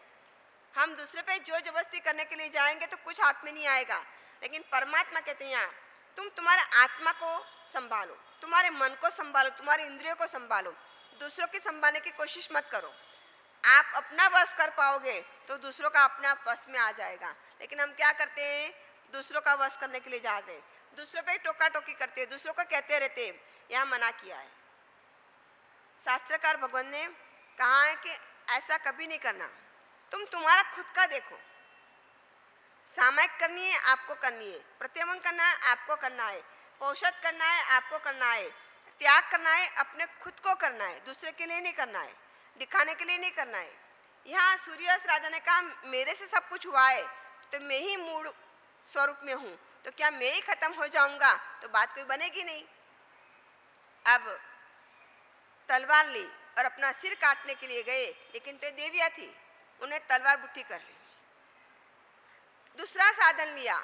हम दूसरे पे जोर जबरदस्ती करने के लिए जाएंगे तो कुछ हाथ में नहीं आएगा। लेकिन परमात्मा कहते हैं तुम तुम्हारे आत्मा को संभालो, तुम्हारे मन को संभालो, तुम्हारे इंद्रियों को संभालो, दूसरों की संभालने की कोशिश मत करो। आप अपना वश कर पाओगे तो दूसरों का अपना वश में आ जाएगा। लेकिन हम क्या करते हैं, दूसरों का वश करने के लिए जा रहे हैं, दूसरों पे टोका टोकी करते हैं, दूसरों को कहते रहते हैं। यहाँ मना किया है शास्त्रकार भगवान ने कहा है कि ऐसा कभी नहीं करना। तुम तुम्हारा खुद का देखो, सामायिक करनी है आपको करनी है, प्रतिबंध करना है आपको करना है, पोषण करना है आपको करना है, त्याग करना है अपने खुद को करना है, दूसरे के लिए नहीं करना है, दिखाने के लिए नहीं करना है। यहाँ सूर्यवंश राजा ने कहा मेरे से सब कुछ हुआ है तो मैं ही मूल स्वरूप में हूँ, तो क्या मैं ही खत्म हो जाऊंगा तो बात कोई बनेगी नहीं। अब तलवार ली और अपना सिर काटने के लिए गए, लेकिन तो देवियाँ थी, उन्हें तलवार बुट्टी कर ली। दूसरा साधन लिया,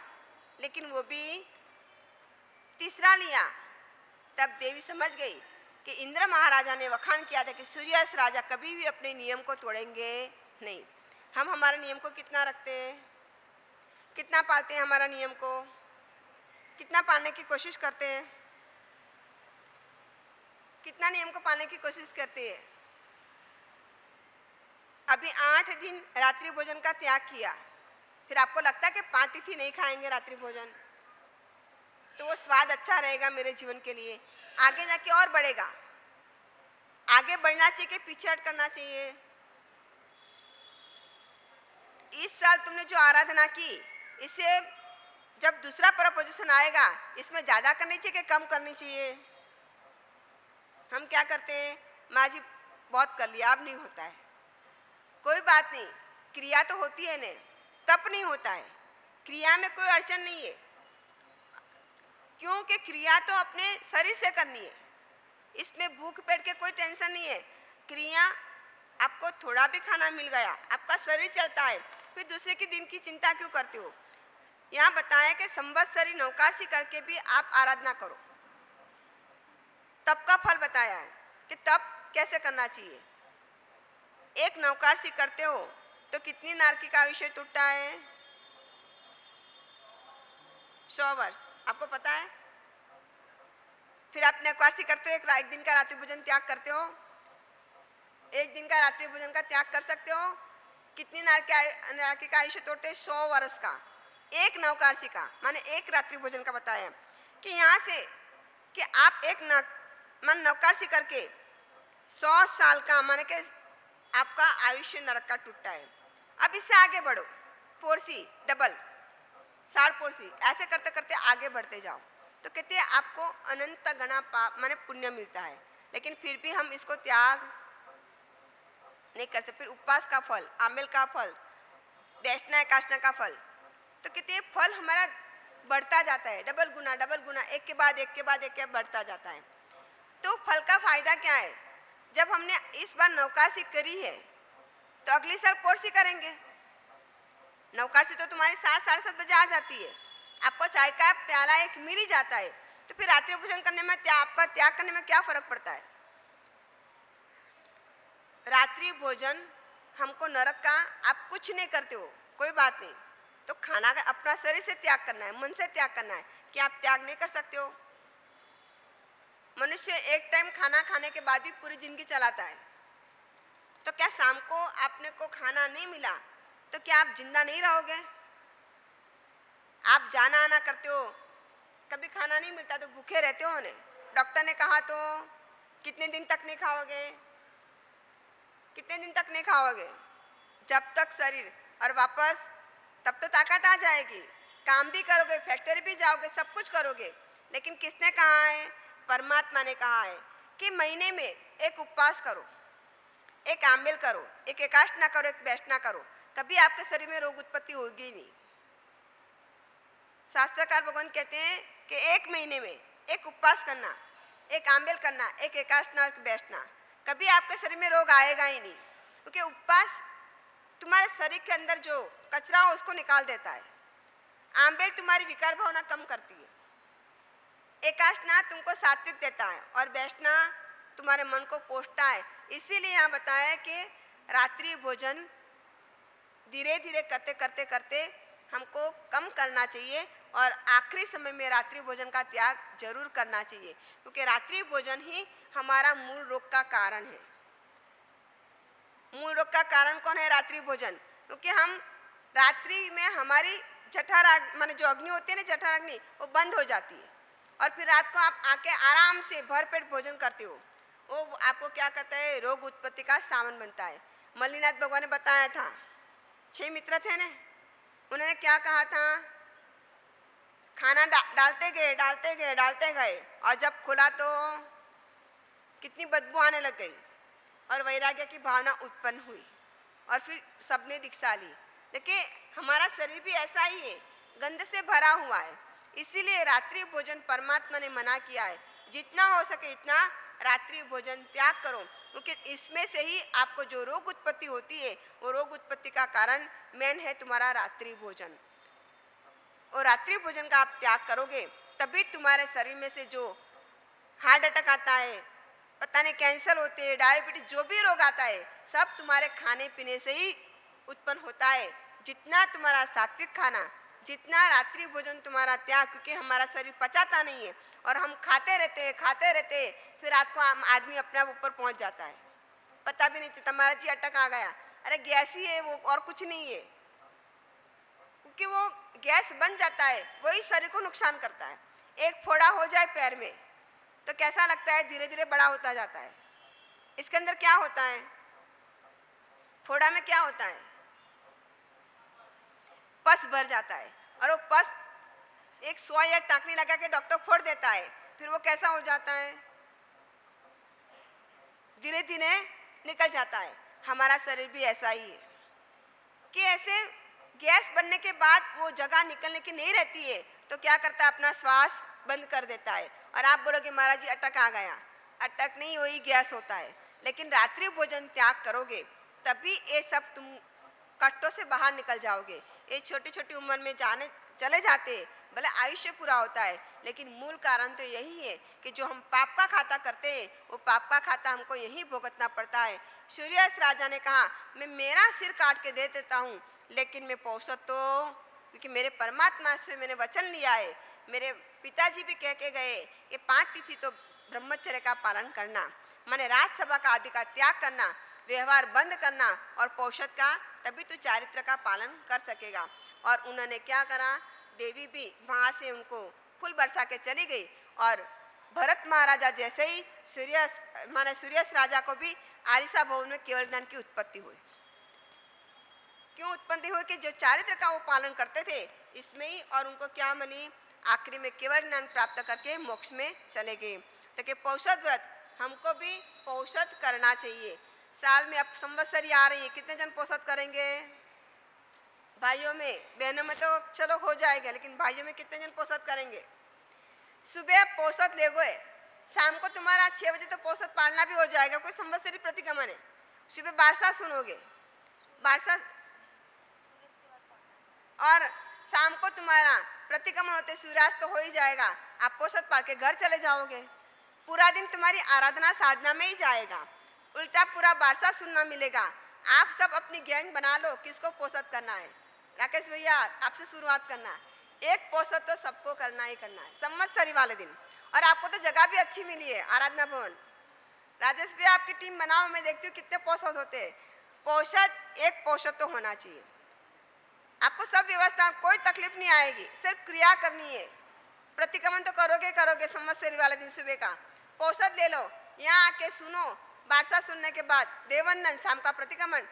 लेकिन वो भी तीसरा लिया। तब देवी समझ गई कि इंद्र महाराजा ने वखान किया था कि सूर्यवंश राजा कभी भी अपने नियम को तोड़ेंगे नहीं। हम हमारे नियम को कितना रखते हैं, कितना पालते हैं, हमारा नियम को कितना पालने की कोशिश करते हैं, कितना नियम को पालने की कोशिश करते हैं। अभी 8 दिन रात्रि भोजन का त्याग किया, फिर आपको लगता है कि 5 तिथि नहीं खाएंगे रात्रि भोजन तो वो स्वाद अच्छा रहेगा मेरे जीवन के लिए, आगे जाके और बढ़ेगा। आगे बढ़ना चाहिए कि पीछे हट करना चाहिए। इस साल तुमने जो आराधना की, इससे जब दूसरा प्रपोजिशन आएगा इसमें ज़्यादा करनी चाहिए कि कम करनी चाहिए। हम क्या करते हैं, माँ जी बहुत कर लिया अब नहीं होता है, कोई बात नहीं, क्रिया तो होती है, नहीं तप नहीं होता है, क्रिया में कोई अड़चन नहीं है, क्योंकि क्रिया तो अपने शरीर से करनी है, इसमें भूख पेट के कोई टेंशन नहीं है। क्रिया आपको थोड़ा भी खाना मिल गया, आपका शरीर चलता है, फिर दूसरे के दिन की चिंता क्यों करते हो। यहाँ बताया कि संवत्सरी नवकार्षी करके भी आप आराधना करो। तप का फल बताया है कि तप कैसे करना चाहिए। एक नवकार्षी करते हो तो कितनी नारकी का आयुष्य टूटता है, 100 वर्ष, आपको पता है। फिर आप नवकार्षी करते हो, एक दिन का रात्रि भोजन त्याग करते हो, एक दिन का रात्रि भोजन का त्याग कर सकते हो, कितनी नारकी का आयुष्य तोड़ते हैं, 100 वर्ष का। एक नवकार्षी का माने एक रात्रि भोजन का बताया कि यहाँ से कि आप एक नवकार्षी करके 100 साल का माने कि आपका आयुष्य नरक का टूटता है। अब इससे आगे बढ़ो, पोरसी डबल 60 पोरसी, ऐसे करते करते आगे बढ़ते जाओ तो कहते हैं आपको अनंत गणा पाप माने पुण्य मिलता है। लेकिन फिर भी हम इसको त्याग नहीं कर सकते। फिर उपवास का फल, आमेल का फल, वैष्णव एकादशी का फल, तो कितने फल हमारा बढ़ता जाता है, डबल गुना, एक के बाद एक के बाद एक के बढ़ता जाता है। तो फल का फायदा क्या है? जब हमने इस बार नौकाशी करी है तो अगली साल कौन सी करेंगे? नौकाशी तो तुम्हारी 7 साढ़े 7 बजे आ जाती है, आपको चाय का प्याला एक मिल ही जाता है, तो फिर रात्रि भोजन करने में आपका त्याग करने में क्या फर्क पड़ता है? रात्रि भोजन हमको नरक का, आप कुछ नहीं करते हो कोई बात नहीं, तो खाना का अपना शरीर से त्याग करना है, मन से त्याग करना है। क्या आप त्याग नहीं कर सकते हो? मनुष्य एक टाइम खाना खाने के बाद भी पूरी जिंदगी चलाता है, तो क्या शाम को आपने को खाना नहीं मिला तो क्या आप जिंदा नहीं रहोगे? आप जाना आना करते हो, कभी खाना नहीं मिलता तो भूखे रहते हो ने? डॉक्टर ने कहा तो कितने दिन तक नहीं खाओगे? कितने दिन तक नहीं खाओगे? जब तक शरीर, और वापस तब तो ताकत आ जाएगी, काम भी करोगे, फैक्ट्री भी जाओगे, सब कुछ करोगे, लेकिन किसने कहा है? परमात्मा ने कहा है कि महीने में एक उपवास करो, एक आंबेल करो, एक एकाष्ट करो, एक वैष्णा करो, कभी आपके शरीर में रोग उत्पत्ति होगी नहीं। शास्त्रकार भगवान कहते हैं कि एक महीने में एक उपवास करना, एक आंबेल करना, एक एकाष्ट और एक वैष्णा, कभी आपके शरीर में रोग आएगा ही नहीं, क्योंकि उपवास तुम्हारे शरीर के अंदर जो कचरा हो उसको निकाल देता है। आंबेल तुम्हारी विकार भावना कम करती है, एकाष्टना तुमको सात्विक देता है, और वैष्णा तुम्हारे मन को पोषता है। इसीलिए यहाँ बताया कि रात्रि भोजन धीरे धीरे करते करते करते हमको कम करना चाहिए, और आखिरी समय में रात्रि भोजन का त्याग जरूर करना चाहिए, क्योंकि रात्रि भोजन ही हमारा मूल रोग का कारण है। मूल रोग का कारण कौन है? रात्रि भोजन। क्योंकि हम रात्रि में हमारी जठर माने जो अग्नि होती है ना, जठर अग्नि, वो बंद हो जाती है, और फिर रात को आप आके आराम से भरपेट भोजन करते हो, वो आपको क्या कहता है? रोग उत्पत्ति का साधन बनता है। मल्लीनाथ भगवान ने बताया था, 6 मित्र थे ना, उन्होंने क्या कहा था? खाना डालते गए डालते गए डालते गए, और जब खुला तो कितनी बदबू आने लग गई, और वैराग्य की भावना उत्पन्न हुई, और फिर सबने दीक्षा ली। देखिए हमारा शरीर भी ऐसा ही है, गंध से भरा हुआ है। इसीलिए रात्रि भोजन परमात्मा ने मना किया है, जितना हो सके इतना रात्रि भोजन त्याग करो, क्योंकि इसमें से ही आपको जो रोग उत्पत्ति होती है, वो रोग उत्पत्ति का कारण मेन है तुम्हारा रात्रि भोजन। और रात्रि भोजन का आप त्याग करोगे तभी तुम्हारे शरीर में से जो हार्ट अटैक आता है, पता नहीं कैंसर होते हैं, डायबिटीज, जो भी रोग आता है, सब तुम्हारे खाने पीने से ही उत्पन्न होता है। जितना तुम्हारा सात्विक खाना, जितना रात्रि भोजन तुम्हारा त्याग, क्योंकि हमारा शरीर पचाता नहीं है, और हम खाते रहते हैं, फिर रात को आदमी अपने आप ऊपर पहुंच जाता है, पता भी नहीं चलता, हमारा जी अटक आ गया, अरे गैस ही है वो, और कुछ नहीं है। क्योंकि वो गैस बन जाता है, वही शरीर को नुकसान करता है। एक फोड़ा हो जाए पैर में तो कैसा लगता है? धीरे धीरे बड़ा होता जाता है। इसके अंदर क्या होता है? फोड़ा में क्या होता है? पस भर जाता है, और वो पस एक सुआ या टाकनी लगा के डॉक्टर फोड़ देता है, फिर वो कैसा हो जाता है? धीरे धीरे निकल जाता है। हमारा शरीर भी ऐसा ही है कि ऐसे गैस बनने के बाद वो जगह निकलने की नहीं रहती है, तो क्या करता है? अपना श्वास बंद कर देता है, और आप बोलोगे महाराज जी अटक आ गया। अटक नहीं, वही गैस होता है। लेकिन रात्रि भोजन त्याग करोगे तभी ये सब तुम कष्टों से बाहर निकल जाओगे। ये छोटी छोटी उम्र में जाने चले जाते, भले आयुष्य पूरा होता है, लेकिन मूल कारण तो यही है कि जो हम पाप का खाता करते हैं, वो पाप का खाता हमको यही भुगतना पड़ता है। सूर्यस राजा ने कहा, मैं मेरा सिर काट के दे देता हूँ, लेकिन मैं पौषध तो, क्योंकि मेरे परमात्मा से मैंने वचन लिया है, मेरे पिताजी भी कह के गए कि 5 तिथि तो ब्रह्मचर्य का पालन करना, माने राजसभा का आदि का त्याग करना, व्यवहार बंद करना, और पौषध का, तभी तो चारित्र का पालन कर सकेगा। और उन्होंने क्या करा? देवी भी वहाँ से उनको फूल बरसा के चली गई, और भरत महाराजा जैसे ही सूर्यस राजा को भी आरिसा भवन में केवल ज्ञान की उत्पत्ति हुई। क्यों उत्पत्ति हुई? कि जो चारित्र का वो पालन करते थे इसमें ही, और उनको क्या मिली? आखिरी में केवल ज्ञान प्राप्त करके मोक्ष में चले गए। तो कि पौषध व्रत हमको भी पौषध करना चाहिए। साल में अब संवत्सरी आ रही है, कितने जन पौषध करेंगे? भाइयों में बहनों में तो चलो हो जाएगा, लेकिन भाइयों में कितने जन पोसत करेंगे? सुबह पोसत ले गए, शाम को तुम्हारा 6 बजे तो पोसत पालना भी हो जाएगा, कोई संवत्सरी प्रतिगमन है। सुबह बारसा सुनोगे, बारसा, और शाम को तुम्हारा प्रतिक्रमण होते सूर्यास्त तो हो ही जाएगा, आप पोषद पाल के घर चले जाओगे। पूरा दिन तुम्हारी आराधना साधना में ही जाएगा, उल्टा पूरा बारसा सुनना मिलेगा। आप सब अपनी गैंग बना लो, किसको पोषद करना है? राकेश भैया आपसे शुरुआत करना है। एक पोषद तो सबको करना ही करना है संवत्सरी वाले दिन। और आपको तो जगह भी अच्छी मिली है, आराधना भवन। राजेश भैया आपकी टीम बनाओ, मैं देखती हूँ कितने पोषद होते हैं। पोषद एक पोषद तो होना चाहिए। आपको सब व्यवस्था, कोई तकलीफ नहीं आएगी, सिर्फ क्रिया करनी है। प्रतिक्रमण तो करोगे करोगे संवत्सरी वाले दिन सुबह का। पोषद ले लो, यहाँ आके सुनो, बारसा सुनने के बाद देववंदन, शाम का प्रतिक्रमण।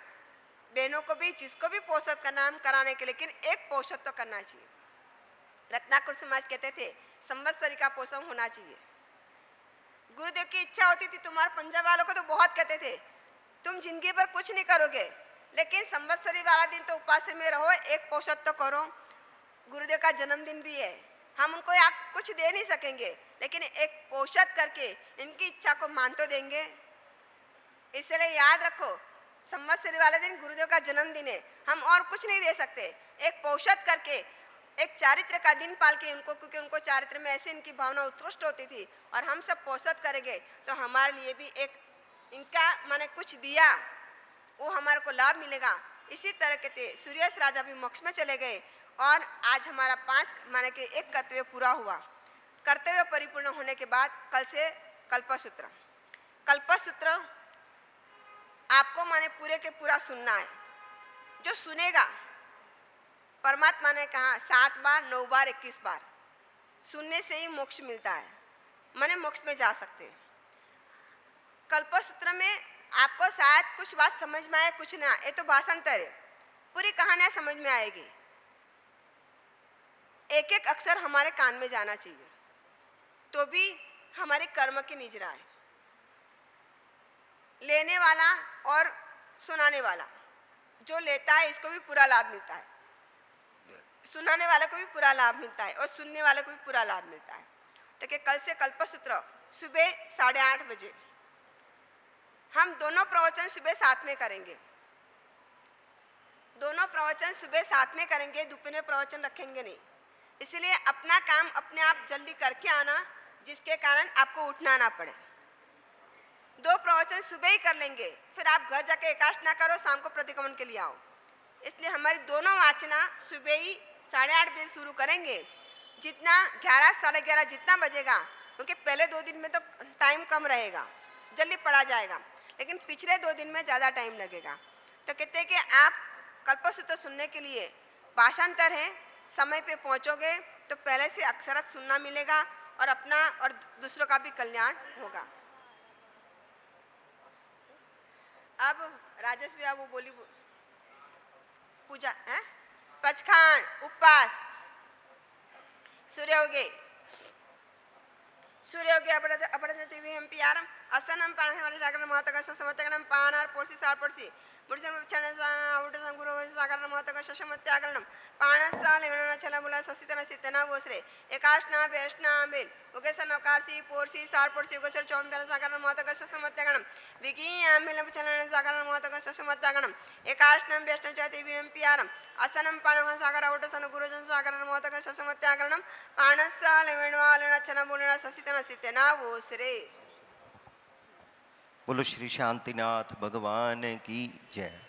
बहनों को भी जिसको भी पोषद करना हम कराने के, लेकिन एक पोषद तो करना चाहिए। रत्नाकुर समाज कहते थे संवत्सरी का पोषण होना चाहिए। गुरुदेव की इच्छा होती थी, तुम्हारे पंजाब वालों को तो बहुत कहते थे तुम जिंदगी भर कुछ नहीं करोगे, लेकिन संवत्सरी वाला दिन तो उपास में रहो, एक पोषद तो करो। गुरुदेव का जन्मदिन भी है, हम उनको यहाँ कुछ दे नहीं सकेंगे, लेकिन एक पोषद करके इनकी इच्छा को मान तो देंगे। इसलिए याद रखो, संवत्सरी वाले दिन गुरुदेव का जन्मदिन है, हम और कुछ नहीं दे सकते। एक पोषद करके, एक चारित्र का दिन पाल के उनको, क्योंकि उनको चारित्र में ऐसे इनकी भावना उत्कृष्ट होती थी, और हम सब पोषद करेंगे तो हमारे लिए भी एक इनका माने कुछ दिया, वो हमारे को लाभ मिलेगा। इसी तरह के थे सूर्यस राजा भी मोक्ष में चले गए, और आज हमारा 5 माने के एक कर्तव्य पूरा हुआ। कर्तव्य परिपूर्ण होने के बाद कल से कल्पसूत्र। कल्पसूत्र आपको माने पूरे के पूरा सुनना है। जो सुनेगा, परमात्मा ने कहा 7 बार 9 बार 21 बार सुनने से ही मोक्ष मिलता है, माने मोक्ष में जा सकते हैं। कल्पसूत्र में आपको शायद कुछ बात समझ में आए, कुछ ना, ये तो भाषांतर है, पूरी कहानियां समझ में आएगी। एक एक अक्षर हमारे कान में जाना चाहिए, तो भी हमारे कर्म की निजरा है। लेने वाला और सुनाने वाला, जो लेता है इसको भी पूरा लाभ मिलता है, सुनाने वाले को भी पूरा लाभ मिलता है, और सुनने वाले को भी पूरा लाभ मिलता है। तो कि कल से कल्पसूत्र सुबह 8:30 बजे हम दोनों प्रवचन सुबह साथ में करेंगे। दोनों प्रवचन सुबह साथ में करेंगे, दोपहर प्रवचन रखेंगे नहीं। इसलिए अपना काम अपने आप जल्दी करके आना, जिसके कारण आपको उठना ना पड़े। 2 प्रवचन सुबह ही कर लेंगे, फिर आप घर जाके एकादश ना करो, शाम को प्रतिक्रमण के लिए आओ। इसलिए हमारी दोनों वाचना सुबह ही 8:30 बजे शुरू करेंगे। जितना 11 साढ़े 11 जितना बजेगा, क्योंकि पहले 2 दिन में तो टाइम कम रहेगा, जल्दी पढ़ा जाएगा, लेकिन पिछले 2 दिन में ज़्यादा टाइम लगेगा। तो कहते हैं कि आप कल्पसूत्र सुनने के लिए भाषांतर है, समय पे पहुंचोगे तो पहले से अक्षरत सुनना मिलेगा, और अपना और दूसरों का भी कल्याण होगा। अब राजेश भैया वो बोली पूजा है, पचखान उपवास, सूर्योगे सूर्योगे अपरजति आरम असनम पान जागरण महतक समत्यगणम पानार पोर्सी सार पोर्सी बुढ़जन चरण औटसम गुरु सागरण महतक शशमत्यागरणम पाणसा लेवणन चला बुला ससितन सितना वोसरे एकाशना बेशना बेल उगेसन नौकारसी पोर्सी सार पोर्सी उगेसर चौंबेन सागरण महतक शशमत्यागणम विकी आमिल चलन सागरण महतक शशमत्यागणम एकाशनम बेशना जाति विएमपी आरम असनम पाणवन सागर औटसन गुरुजन सागरण महतक शशमत्यागरणम पाणसा लेवणवालन चना बुलना ससितन सितना वोसरे। बोलो श्री शांतिनाथ भगवान की जय।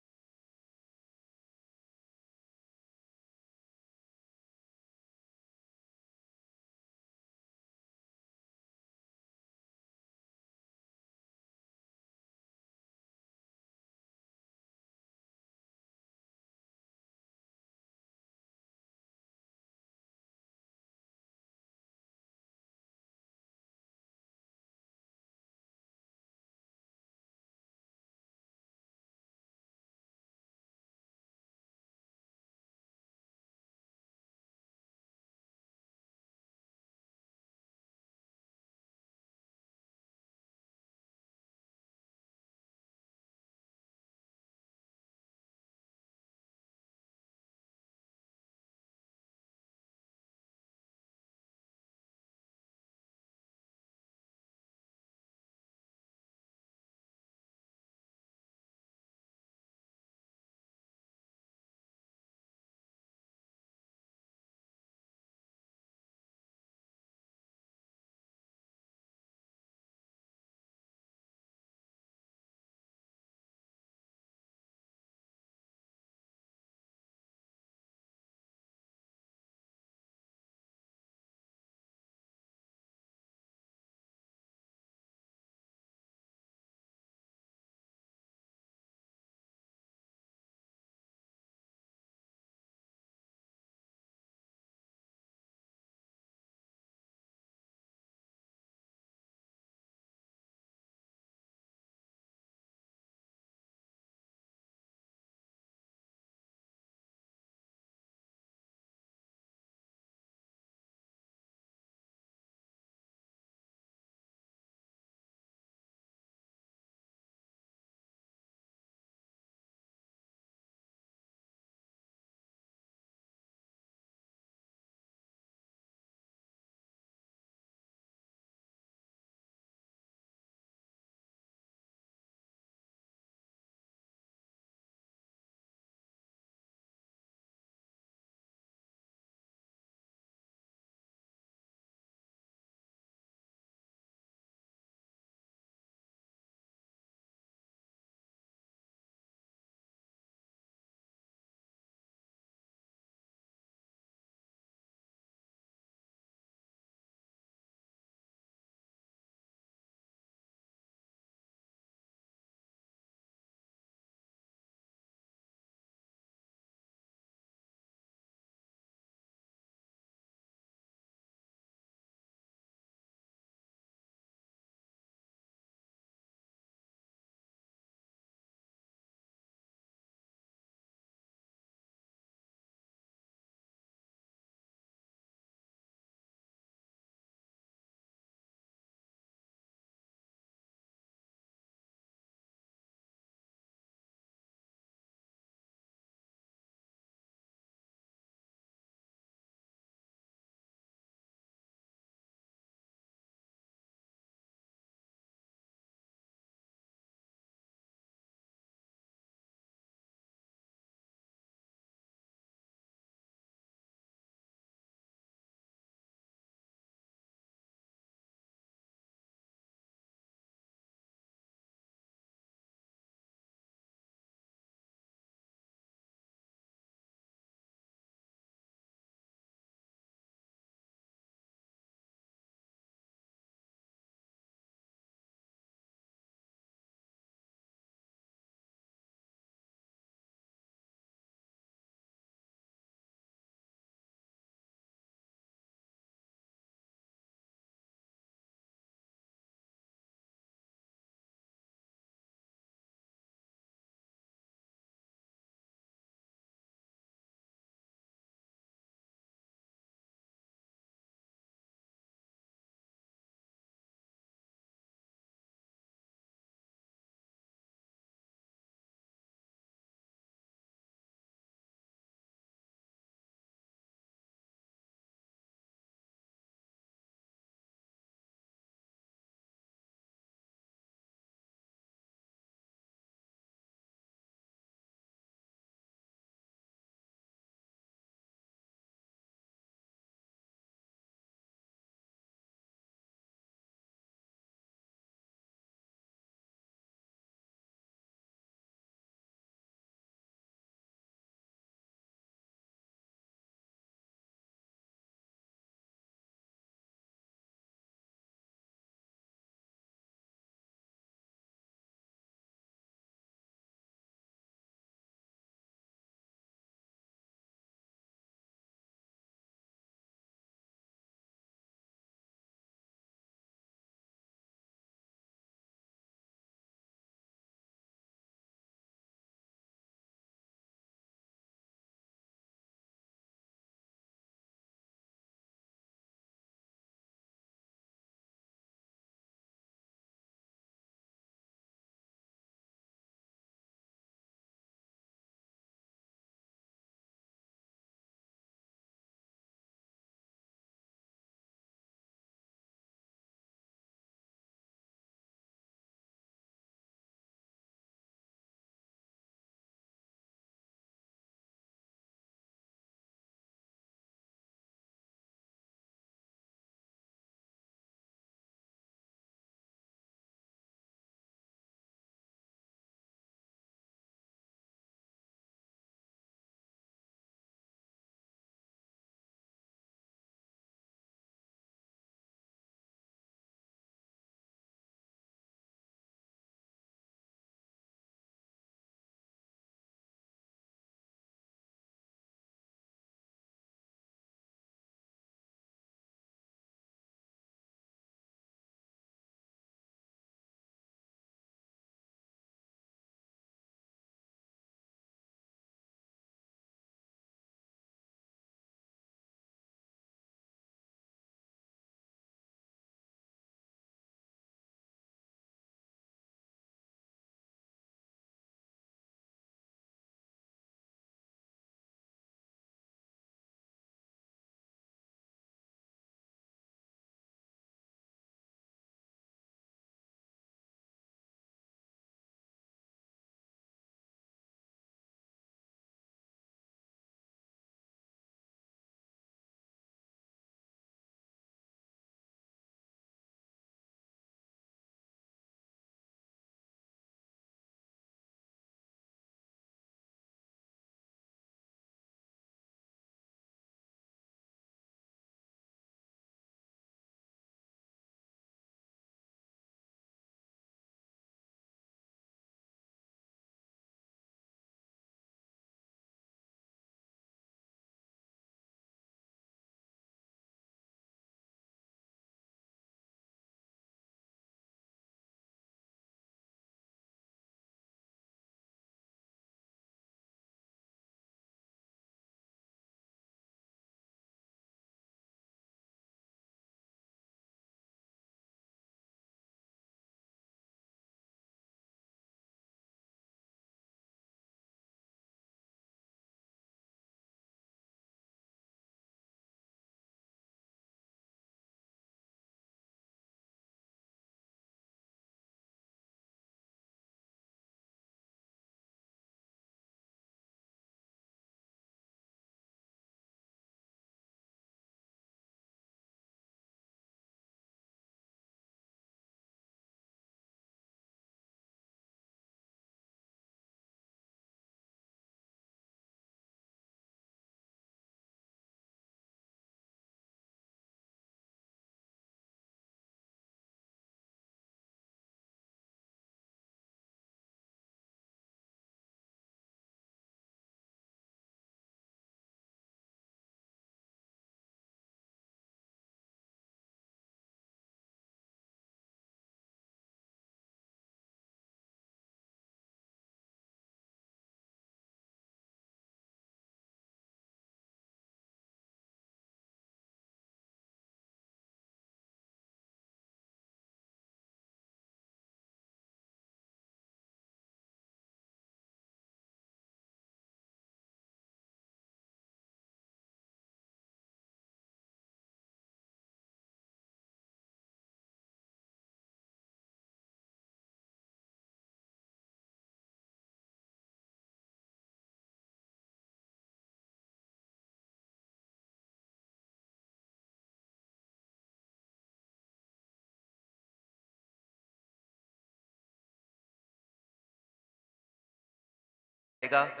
आएगा